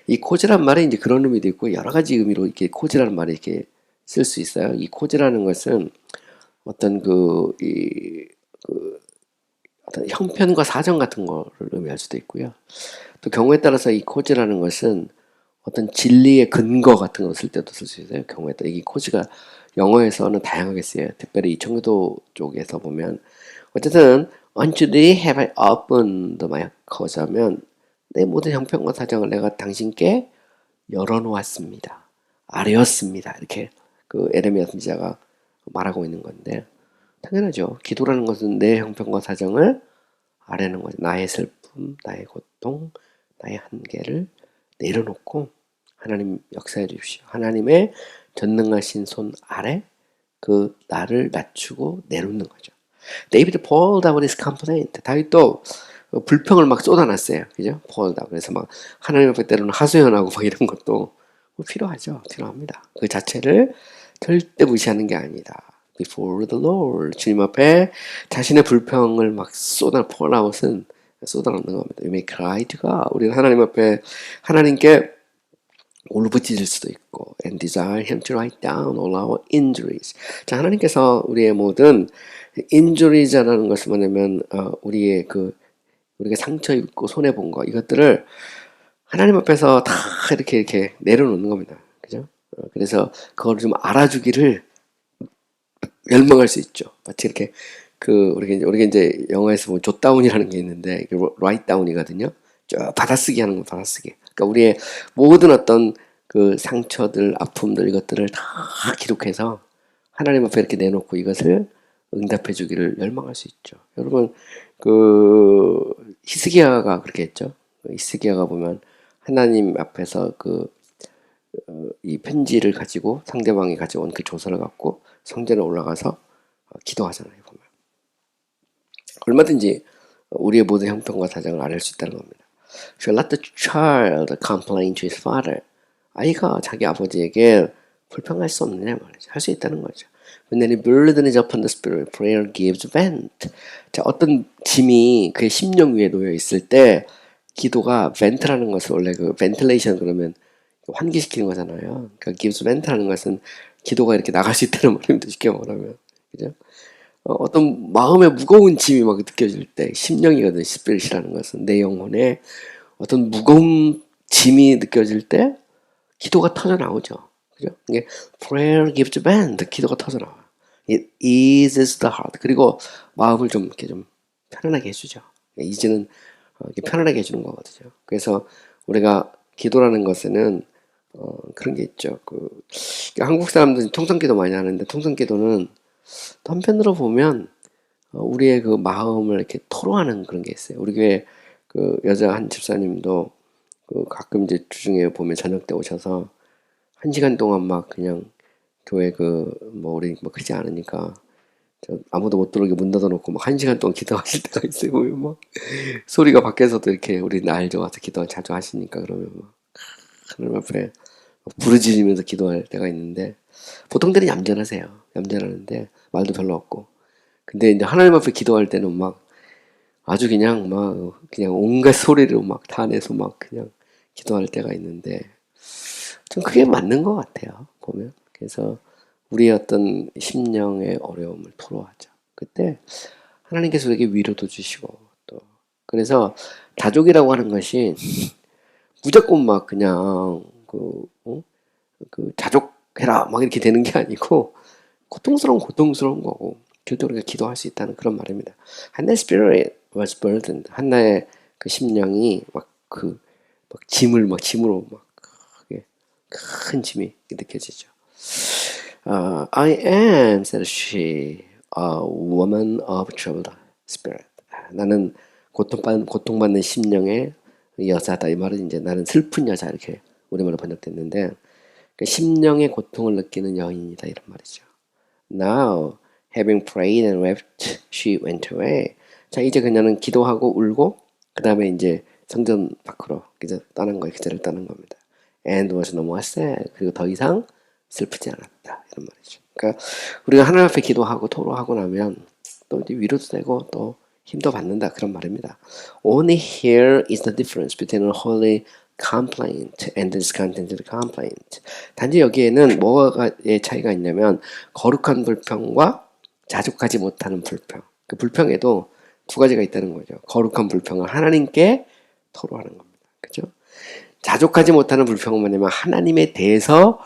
이 코즈란 말에 이제 그런 의미도 있고 여러 가지 의미로 이렇게 코즈라는 말을 이렇게 쓸 수 있어요. 이 코즈라는 것은 어떤 어떤 형편과 사정 같은 거를 의미할 수도 있고요. 또 경우에 따라서 이 코즈라는 것은 어떤 진리의 근거 같은 걸 쓸 때도 쓸 수 있어요. 경우에 따라 이 코즈가 영어에서는 다양하게 쓰여요. 특별히 이 청교도 쪽에서 보면 어쨌든 unto thee have I opened my cause 하면 내 모든 형편과 사정을 내가 당신께 열어놓았습니다. 아뢰었습니다. 이렇게 그 에레미야 선지자가 말하고 있는 건데, 당연하죠. 기도라는 것은 내 형편과 사정을 아뢰는 거죠. 나의 슬픔, 나의 고통, 나의 한계를 내려놓고 하나님 역사해 주십시오. 하나님의 전능하신 손 아래 그 나를 낮추고 내놓는 거죠. 데이비드 poured out his complaint. 다윗도 불평을 막 쏟아놨어요. 그죠? poured out. 그래서 막 하나님 앞에 때로는 하소연하고 막 이런 것도 필요하죠. 필요합니다. 그 자체를 절대 무시하는 게 아니다. before the Lord. 주님 앞에 자신의 불평을 막 쏟아넣는 겁니다. You may cry to God. 우리는 하나님 앞에 하나님께 울부짖을 수도 있고 and desire him to write down all our injuries. 자, 하나님께서 우리의 모든 injuries라는 것은 뭐냐면 우리의 우리가 상처 입고 손해 본 거 이것들을 하나님 앞에서 다 이렇게 내려놓는 겁니다. 그죠? 그래서 그걸 좀 알아주기를 열망할 수 있죠. 마치 이렇게 우리가 이제 영화에서 보면 좆다운이라는 게 있는데 이게 라이트다운이거든요. 쭉 받아쓰기 하는 거 받아쓰기. 그러니까 우리의 모든 어떤 그 상처들, 아픔들 이것들을 다 기록해서 하나님 앞에 이렇게 내놓고 이것을 응답해 주기를 열망할 수 있죠. 여러분 히스기야가 그렇게 했죠. 히스기야가 보면 하나님 앞에서 이 편지를 가지고 상대방이 가져온 그 조서를 갖고 성전에 올라가서 기도하잖아요. 보면 얼마든지 우리의 모든 형편과 사정을 알릴 수 있다는 겁니다. Shall let the child complain to his father. 아이가 자기 아버지에게 불평할 수 없느냐 말이죠. 할 수 있다는 거죠. When any burden is upon the spirit, prayer gives vent. 자, 어떤 짐이 그의 심령 위에 놓여 있을 때 기도가 vent라는 것은 원래 ventilation 그러면 환기시키는 거잖아요. 그러니까 gives vent라는 것은 기도가 이렇게 나갈 수 있다는 말입니다. 쉽게 말하면. 그죠? 어떤 마음의 무거운 짐이 막 느껴질 때 심령이거든. 스피릿이라는 것은 내 영혼에 어떤 무거운 짐이 느껴질 때 기도가 터져 나오죠. 그죠? 이게 prayer gives vent. 기도가 터져 나와. It eases the heart. 그리고 마음을 좀 이렇게 좀 편안하게 해주죠. ease는 이렇게 편안하게 해주는 거거든요. 그래서 우리가 기도라는 것에는 그런 게 있죠. 한국 사람들은 통성기도 많이 하는데 통성기도는 또 한편으로 보면 우리의 그 마음을 이렇게 토로하는 그런 게 있어요. 우리 교회 여자 한 집사님도 가끔 이제 주중에 보면 저녁 때 오셔서 1시간 동안 막 그냥 교회 우리 크지 않으니까 아무도 못 들어오게 문 닫아놓고 막 1시간 동안 기도하실 때가 있어요. 보면 막 소리가 밖에서도 이렇게 우리 알죠. 와서 기도 자주 하시니까 그러면 막 하나님 앞에 부르짖으면서 기도할 때가 있는데 보통들은 얌전하세요. 얌전하는데 말도 별로 없고. 근데 이제 하나님 앞에 기도할 때는 막 아주 그냥 온갖 소리를 막 다 내서 막 그냥 기도할 때가 있는데 좀 그게 맞는 것 같아요. 보면. 그래서 우리의 어떤 심령의 어려움을 토로하죠. 그때 하나님께서 우리에게 위로도 주시고 또 그래서 자족이라고 하는 것이 무조건 막 그냥 자족해라 막 이렇게 되는 게 아니고 고통스러운 거고 절대 우리가 기도할 수 있다는 그런 말입니다. 한나의 spirit was burdened. 한나의 그 심령이 막 짐으로 막 큰 짐이 느껴지죠. I am, said she, a woman of troubled spirit. 나는 고통받는 심령의 여자다. 이 말은 이제 나는 슬픈 여자 이렇게 우리말로 번역됐는데 심령의 고통을 느끼는 여인이다 이런 말이죠. Now, having prayed and wept, she went away. 자, 이제 그녀는 기도하고 울고 그 다음에 이제 성전 밖으로 이제 떠난 거예요. 그 자리를 떠난 겁니다. And was no more sad. 그리고 더 이상 슬프지 않았다 이런 말이죠. 그러니까 우리가 하나님 앞에 기도하고 토로하고 나면 또 이제 위로도 되고 또 힘도 받는다 그런 말입니다. Only here is the difference between a holy complaint and discontented complaint. 단지 여기에는 뭐의 차이가 있냐면 거룩한 불평과 자족하지 못하는 불평. 그 불평에도 두 가지가 있다는 거죠. 거룩한 불평을 하나님께 토로하는 겁니다. 그죠? 자족하지 못하는 불평은 뭐냐면 하나님에 대해서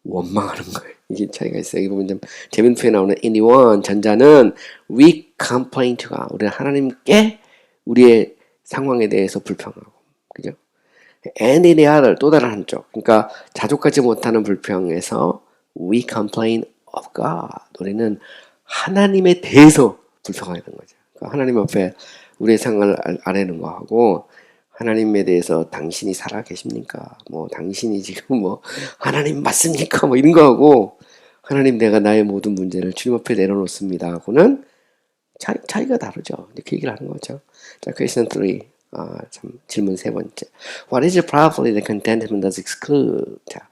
원망하는 거예요. 이게 차이가 있어요. 여기 보면 좀 재밌는 표현이 나오는 anyone 전자는 we complain to God. 우리는 하나님께 우리의 상황에 대해서 불평하고, 그죠? And in the other 또 다른 한쪽. 그러니까 자족하지 못하는 불평에서 we complain of God. 우리는 하나님에 대해서 불평하는 거죠. 그러니까 하나님 앞에 우리의 상황을 아뢰는 거하고 하나님에 대해서 당신이 살아 계십니까? 당신이 지금 하나님 맞습니까? 이런 거하고 하나님 내가 나의 모든 문제를 주님 앞에 내려놓습니다 하고는 차이가 다르죠. 이렇게 얘기를 하는 거죠. 자, question 3. 참 질문 세 번째. What is probably the contentment does exclude? 자,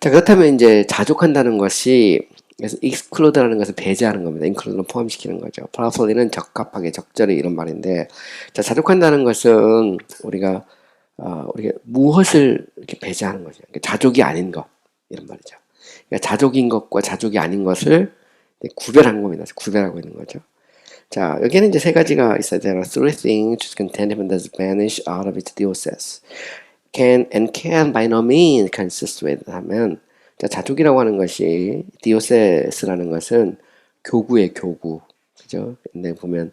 그렇다면 이제 자족한다는 것이 그래서 exclude라는 것은 배제하는 겁니다. include는 포함시키는 거죠. properly는 적합하게, 적절히 이런 말인데, 자, 자족한다는 것은 우리가 무엇을 이렇게 배제하는 거죠. 그러니까 자족이 아닌 것 이런 말이죠. 그러니까 자족인 것과 자족이 아닌 것을 구별한 겁니다. 구별하고 있는 거죠. 자, 여기는 이제 세 가지가 있어요. There are three things which contentment does vanish out of its diocese. Can by no means consist with 하면, 자, 자족이라고 하는 것이 디오세스라는 것은 교구의 교구, 그죠? 근데 보면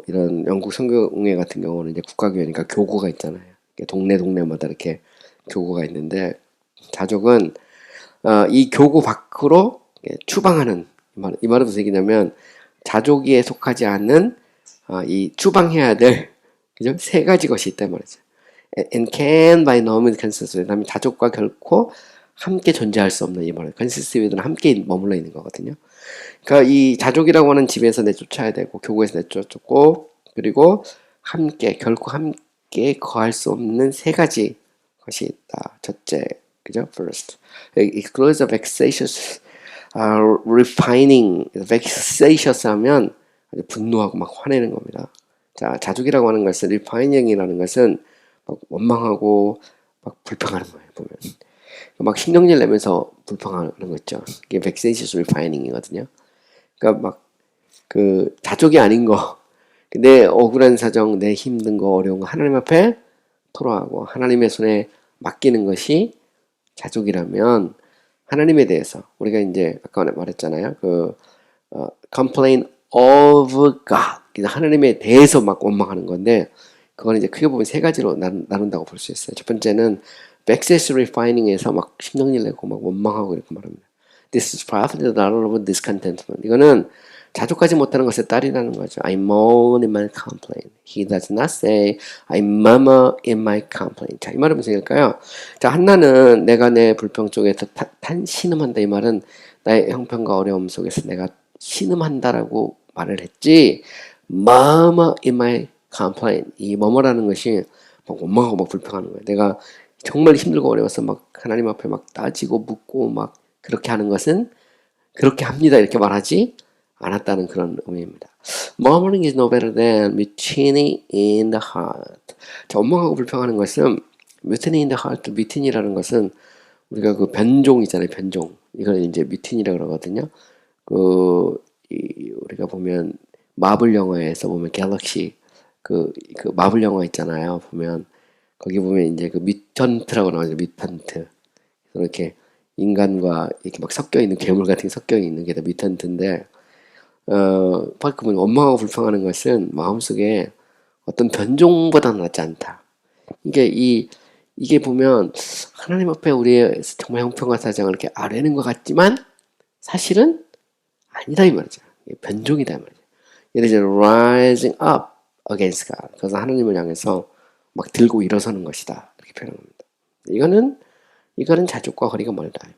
이런 영국 성경회 같은 경우는 이제 국가교회니까 교구가 있잖아요. 동네마다 이렇게 교구가 있는데, 자족은 이 교구 밖으로 추방하는, 이 말은 무슨 얘기냐면 자족에 속하지 않는 이 추방해야 될, 그죠? 세 가지 것이 있단 말이죠. And can by no means consist with 하면 자족과 결코 함께 존재할 수 없는 이 말을 consist with는 함께 머물러 있는 거거든요. 그러니까 이 자족이라고 하는 집에서 내쫓아야 되고 교구에서 내쫓고 그리고 결코 함께 거할 수 없는 세 가지 것이 있다. 첫째, 그죠? First, excludes the vexatious, refining. vexatious 하면 아주 분노하고 막 화내는 겁니다. 자, 자족이라고 하는 것은 refining이라는 것은 막 원망하고 막 불평하는 거예요. 보면 막 신경질 내면서 불평하는 거 있죠. 이게 vexatious refining이거든요. 그러니까 막 그 자족이 아닌 거, 내 억울한 사정, 내 힘든 거, 어려운 거 하나님 앞에 토로하고 하나님의 손에 맡기는 것이 자족이라면, 하나님에 대해서 우리가 이제 아까 말했잖아요. complain of God, 하나님에 대해서 막 원망하는 건데, 그거는 이제 크게 보면 세 가지로 나눈다고 볼 수 있어요. 첫 번째는 vexatious refining에서 막 신경질 내고 막 원망하고 이렇게 말합니다. This is probably the daughter of discontentment. 이거는 자족하지 못하는 것의 딸이라는 거죠. I moan in my complaint. He does not say I murmur in my complaint. 자, 이 말은 무슨 얘기일까요? 자, 한나는 내가 내 불평 속에서 신음한다. 이 말은 나의 형편과 어려움 속에서 내가 신음한다라고 말을 했지. murmur in my complaint. 이 murmur라는 것이 막 원망하고 막 불평하는 거예요. 내가 정말 힘들고 어려워서 막 하나님 앞에 막 따지고 묻고 막 그렇게 하는 것은 그렇게 합니다. 이렇게 말하지 않았다는 그런 의미입니다. Murmuring is no better than mutiny in the heart. 자, 원망하고 불평하는 것은 mutiny in the heart, mutiny라는 것은 우리가 그 변종 있잖아요. 변종. 이걸 이제 mutiny라고 그러거든요. 우리가 보면 마블 영화에서 보면 갤럭시 그 마블 영화 있잖아요. 보면 거기 보면 이제 그 뮤턴트라고 나오죠. 뮤턴트. 이렇게 인간과 이렇게 막 섞여 있는 괴물 같은 게 섞여 있는 게 다 뮤턴트인데, 보면 원망하고 불평하는 것은 마음속에 어떤 변종보다는 낫지 않다. 이게 보면 하나님 앞에 우리의 정말 형편과 사정을 이렇게 아뢰는 것 같지만 사실은 아니다 이 말이죠. 변종이다 이 말이죠. 예를 들어 rising up against God. 그래서 하나님을 향해서 막 들고 일어서는 것이다. 이렇게 표현합니다. 이거는 자족과 거리가 멀다.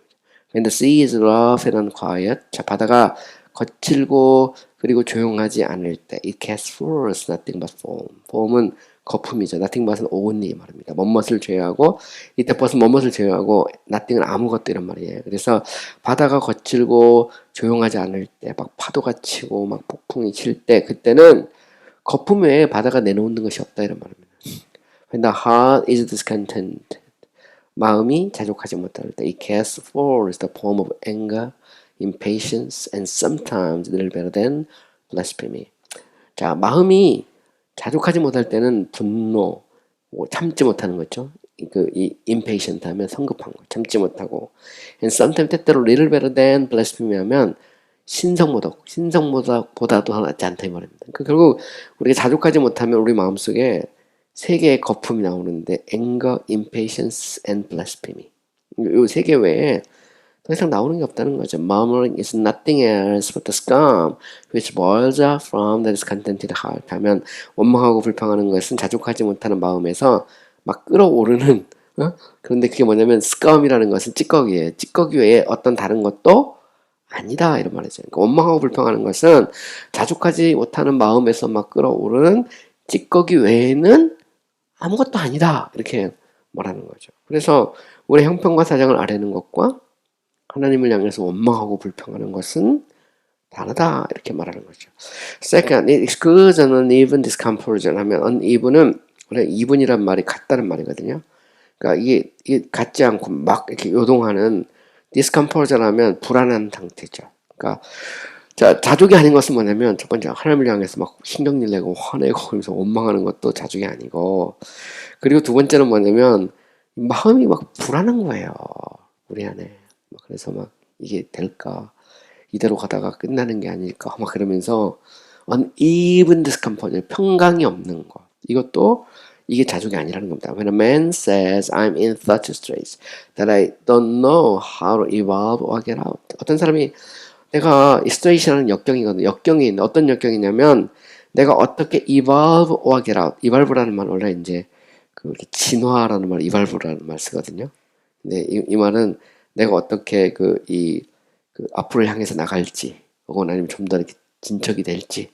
When the sea is rough and unquiet. 자, 바다가 거칠고 그리고 조용하지 않을 때 it casts forth nothing but foam. foam은 거품이죠. nothing but은 only 말입니다. 뭐뭇을 제외하고, 이때 벗은 뭐뭇을 제외하고 nothing은 아무것도 이런 말이에요. 그래서 바다가 거칠고 조용하지 않을 때 막 파도가 치고 막 폭풍이 칠 때 그때는 거품 외에 바다가 내놓는 것이 없다 이런 말입니다. When the heart is discontent. 마음이 자족하지 못할 때 it casts forth the form of anger, impatience, and sometimes a little better than blasphemy. 자, 마음이 자족하지 못할 때는 분노, 참지 못하는 거죠. 이 impatient 하면 성급한 거, 참지 못하고, and sometimes 때때로 little better than blasphemy 하면 신성보다도 낫지 않다 이 말입니다. 그러니까 결국 우리가 자족하지 못하면 우리 마음속에 세 개의 거품이 나오는데 anger, impatience, and blasphemy. 이 세 개 외에 더 이상 나오는 게 없다는 거죠. Murmuring is nothing else but the scum which boils up from the discontented heart. 하면 원망하고 불평하는 것은 자족하지 못하는 마음에서 막 끓어오르는, 그런데 그게 뭐냐면 scum이라는 것은 찌꺼기예요. 찌꺼기 외에 어떤 다른 것도 아니다 이런 말이죠. 그러니까 원망하고 불평하는 것은 자족하지 못하는 마음에서 막 끓어오르는 찌꺼기 외에는 아무것도 아니다 이렇게 말하는 거죠. 그래서 우리 형편과 사정을 아뢰는 것과 하나님을 향해서 원망하고 불평하는 것은 다르다 이렇게 말하는 거죠. Second, it excludes an uneven discomposition 하면 uneven은 원래 even이란 말이 같다는 말이거든요. 그러니까 이게 같지 않고 막 이렇게 요동하는 discomposure 하면 불안한 상태죠. 그러니까 자, 자족이 아닌 것은 뭐냐면 첫 번째 하나님을 향해서 막 신경질 내고 화내고 그러면서 원망하는 것도 자족이 아니고, 그리고 두 번째는 뭐냐면 마음이 막 불안한 거예요. 우리 안에. 그래서 막 이게 될까? 이대로 가다가 끝나는 게 아닐까? 막 그러면서 uneven discomposure, 평강이 없는 거. 이것도 이게 자족이 아니라는 겁니다. When a man says I'm in such a state that I don't know how to evolve or get out. 어떤 사람이 내가 이 situation은 역경이거든요. 역경이 있는 어떤 역경이냐면 내가 어떻게 evolve or get out. evolve라는 말 원래 이제 그 진화라는 말, evolve라는 말 쓰거든요. 근데 이 말은 내가 어떻게 그 앞으로 향해서 나갈지, 혹은 아니면 좀 더 이렇게 진척이 될지,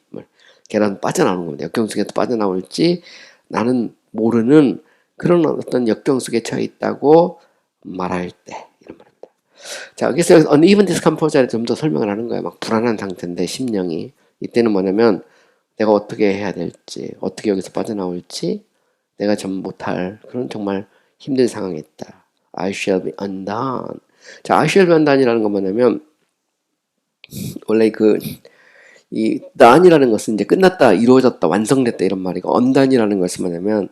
계란 빠져나오는 겁니다. 역경 속에서 빠져나올지 나는 모르는 그런 어떤 역경 속에 처해 있다고 말할 때 이런 말입니다. 자, 여기서 uneven discompose를 좀 더 설명을 하는 거예요. 막 불안한 상태인데 심령이 이때는 뭐냐면 내가 어떻게 해야 될지, 어떻게 여기서 빠져나올지 내가 좀 못할 그런 정말 힘든 상황에 있다. I shall be undone. 자, I shall be undone이라는 건 뭐냐면 원래 이 done이라는 것은 이제 끝났다, 이루어졌다, 완성됐다 이런 말이고, undone이라는 것은 뭐냐면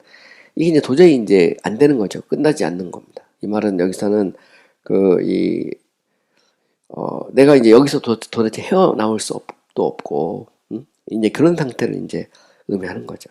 이게 이제 도저히 이제 안 되는 거죠. 끝나지 않는 겁니다. 이 말은 여기서는 내가 이제 여기서 도대체 헤어나올 수도 없고, 이제 그런 상태를 이제 의미하는 거죠.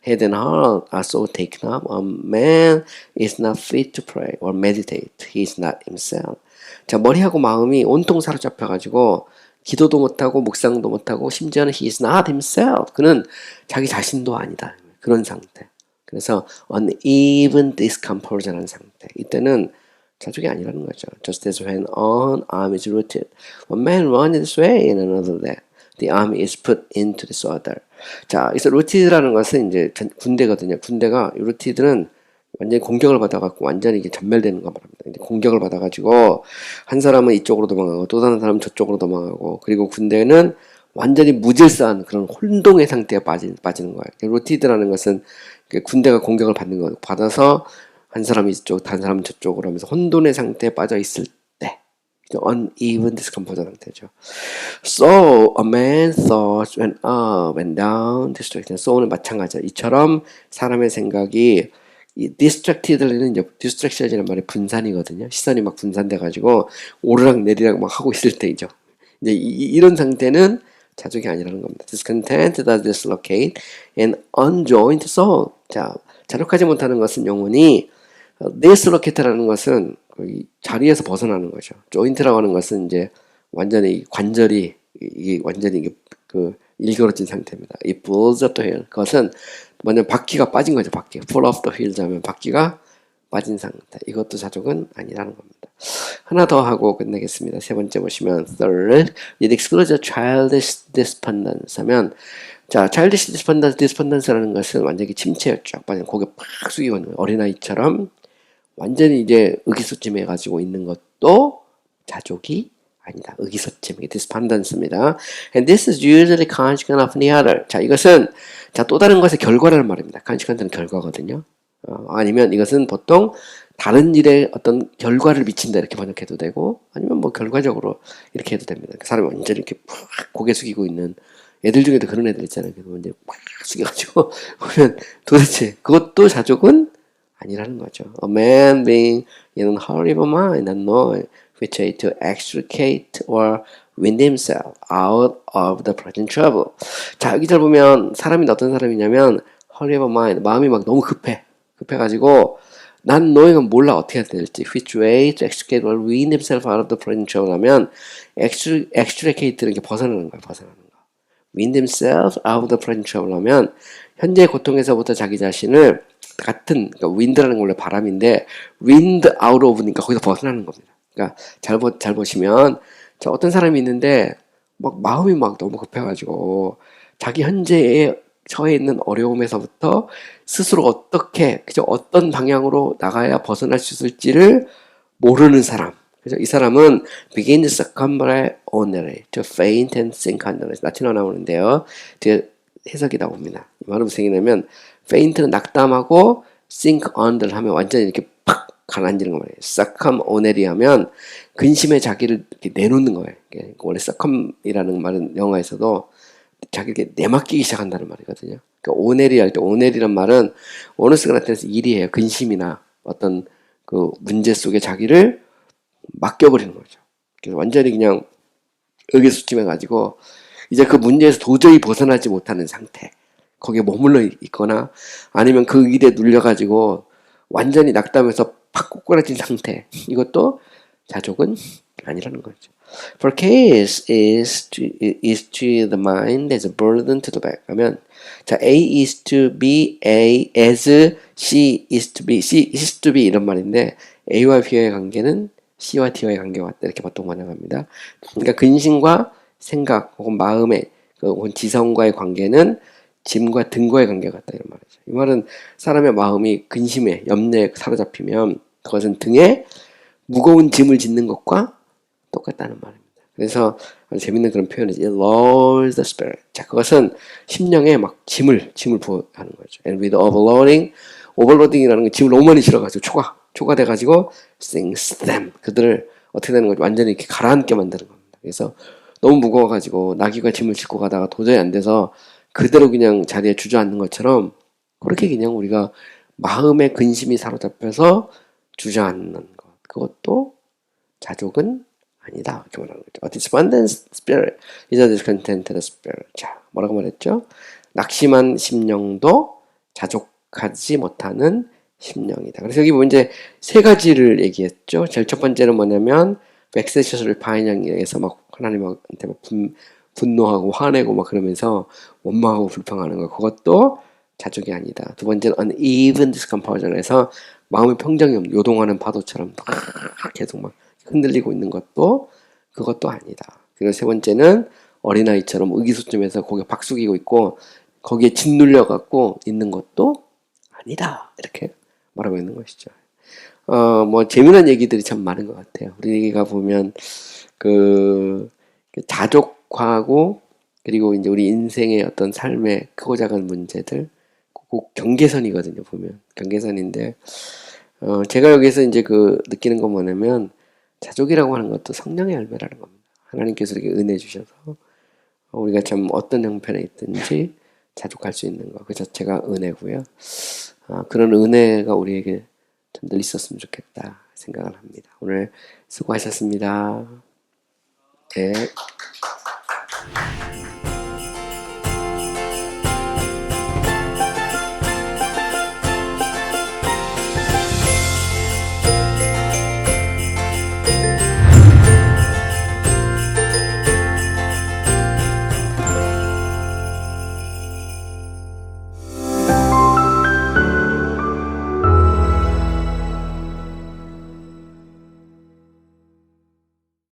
Head and heart are so taken up. A man is not fit to pray or meditate. He is not himself. 자, 머리하고 마음이 온통 사로잡혀가지고 기도도 못하고 묵상도 못하고 심지어는 he is not himself. 그는 자기 자신도 아니다. 그런 상태. 그래서 uneven discompose라는 상태. 이때는 자족이 아니라는 거죠. Just as when one arm is rooted, one man runs this way and another that. The army is put into disorder. 자, 그래서 rooted라는 것은 이제 군대거든요. 군대가 rooted는 완전히 공격을 받아갖고 완전히 이게 전멸되는 거 말합니다. 이제 공격을 받아가지고 한 사람은 이쪽으로 도망가고 또 다른 사람은 저쪽으로 도망가고, 그리고 군대는 완전히 무질서한 그런 혼동의 상태에 빠지는 거예요. rooted라는 것은 군대가 공격을 받는 거 받아서 한 사람이 이쪽, 다른 사람은 저쪽으로 하면서 혼돈의 상태에 빠져 있을 때 uneven discomposed 상태죠. So a man's thoughts went up and down, distracted. so는 마찬가지죠. 이처럼 사람의 생각이 이 distracted는 이제 distraction이라는 말이 분산이거든요. 시선이 막 분산돼가지고 오르락 내리락 막 하고 있을 때이죠. 이제 이런 상태는 자족이 아니라는 겁니다. Discontent does dislocate and unjoined soul. 자, 자족하지 못하는 것은 영혼이 dislocate라는 것은 자리에서 벗어나는 거죠. joint라고 하는 것은 이제 완전히 관절이 이게 완전히 일그러진 상태입니다. It pulls up the hill. 그것은 완전 바퀴가 빠진 거죠. 바퀴. pull off the hill 하면 바퀴가 빠진 상태. 이것도 자족은 아니라는 겁니다. 하나 더 하고 끝내겠습니다. 세 번째 보시면 third, it excludes a childish despondence 하면, 자, childish despondence라는 것은 완전히 침체였죠. 고개 팍 숙이고 있는 어린아이처럼 완전히 이제 의기소침해가지고 있는 것도 자족이 아니다. 의기소침, 이게 despondence입니다. And this is usually consequent of the other. 자, 이것은 또 다른 것의 결과라는 말입니다. consequent는 결과거든요. 아니면 이것은 보통 다른 일에 어떤 결과를 미친다 이렇게 번역해도 되고, 아니면 뭐 결과적으로 이렇게 해도 됩니다. 사람이 완전히 이렇게 팍 고개 숙이고 있는 애들 중에도 그런 애들 있잖아요. 완전히 팍 숙여가지고 보면 도대체 그것도 자족은 아니라는 거죠. A man being in a hurry of mind and knowing which way to extricate or wind himself out of the present trouble. 자, 여기 잘 보면 사람이 어떤 사람이냐면 hurry of mind, 마음이 막 너무 급해가지고 난 knowing은 몰라 어떻게 해야 될지, which way to extricate or wind himself out of the present trouble 하면 extricate는 게 벗어나는 거예요. wind himself out of the present trouble 하면 현재의 고통에서부터 자기 자신을 같은, 그러니까 wind라는 건 원래 바람인데 wind out of니까 거기서 벗어나는 겁니다. 그러니까 잘 보시면 자, 어떤 사람이 있는데 막 마음이 막 너무 급해가지고 자기 현재에 처해 있는 어려움에서부터 스스로 어떻게 어떤 방향으로 나가야 벗어날 수 있을지를 모르는 사람. 그래서 이 사람은 begin to succumber onere, to faint and sink under. 라틴어 나오는데요. 뒤에 해석이 나옵니다. 이 말은 무슨 얘기냐면 faint는 낙담하고 sink under 하면 완전히 이렇게 팍 가라앉는 거 말이에요. succumb onere 하면 근심에 자기를 이렇게 내놓는 거예요. 원래 succumb이라는 말은 영어에서도 자기를 내맡기기 시작한다는 말이거든요. 그러니까 오네리 할 때 오네리란 말은 오너스가 나타내서 일이에요. 근심이나 어떤 그 문제 속에 자기를 맡겨버리는 거죠. 그래서 완전히 그냥 의기소침해가지고 이제 그 문제에서 도저히 벗어나지 못하는 상태. 거기에 머물러 있거나 아니면 그 일에 눌려가지고 완전히 낙담해서 팍 꼬꾸라진 상태. 이것도 자족은 아니라는 거죠. For case is to the mind as a burden to the back. 하면 자 A is to be A as C is to be C is to be 이런 말인데 A와 B와의 관계는 C와 D와의 관계와 같다 이렇게 보통 번역합니다. 그러니까 근심과 생각 혹은 마음의 혹은 지성과의 관계는 짐과 등과의 관계가 같다 이런 말이죠. 이 말은 사람의 마음이 근심에 염려에 사로잡히면 그것은 등에 무거운 짐을 짓는 것과 똑같다는 말입니다. 그래서 아주 재밌는 그런 표현이죠. It lowers the spirit. 자, 그것은 심령에 막 짐을 부어하는 거죠. And with overloading이라는 건 짐을 너무 많이 실어가지고 초과돼가지고 sinks them. 그들을 어떻게 되는 거죠? 완전히 이렇게 가라앉게 만드는 겁니다. 그래서 너무 무거워가지고 나귀가 짐을 싣고 가다가 도저히 안 돼서 그대로 그냥 자리에 주저앉는 것처럼 그렇게 그냥 우리가 마음의 근심이 사로잡혀서 주저앉는 것. 그것도 자족은 아니다. 이렇게 말하는 거죠. A despondent spirit is a discontented spirit. 자, 뭐라고 말했죠? 낙심한 심령도 자족하지 못하는 심령이다. 그래서 여기 뭐 이제 세 가지를 얘기했죠. 제일 첫 번째는 뭐냐면 vexatious repine에서 막 하나님한테 막 분노하고 화내고 막 그러면서 원망하고 불평하는 거. 그것도 자족이 아니다. 두 번째는 uneven discompose에서 마음의 평정이 없는 요동하는 파도처럼 계속 막 흔들리고 있는 것도 그것도 아니다. 그리고 세 번째는 어린아이처럼 의기소침해서 거기에 박 숙이고 있고 거기에 짓눌려 갖고 있는 것도 아니다. 이렇게 말하고 있는 것이죠. 뭐 재미난 얘기들이 참 많은 것 같아요. 우리가 보면 그 자족하고 그리고 이제 우리 인생의 어떤 삶의 크고 작은 문제들 꼭 경계선이거든요. 보면 경계선인데 제가 여기서 이제 그 느끼는 건 뭐냐면 자족이라고 하는 것도 성령의 열매라는 겁니다. 하나님께서 이렇게 은혜 주셔서 우리가 참 어떤 형편에 있든지 자족할 수 있는 것 그 자체가 은혜고요. 그런 은혜가 우리에게 좀 늘 있었으면 좋겠다 생각을 합니다. 오늘 수고하셨습니다. 네.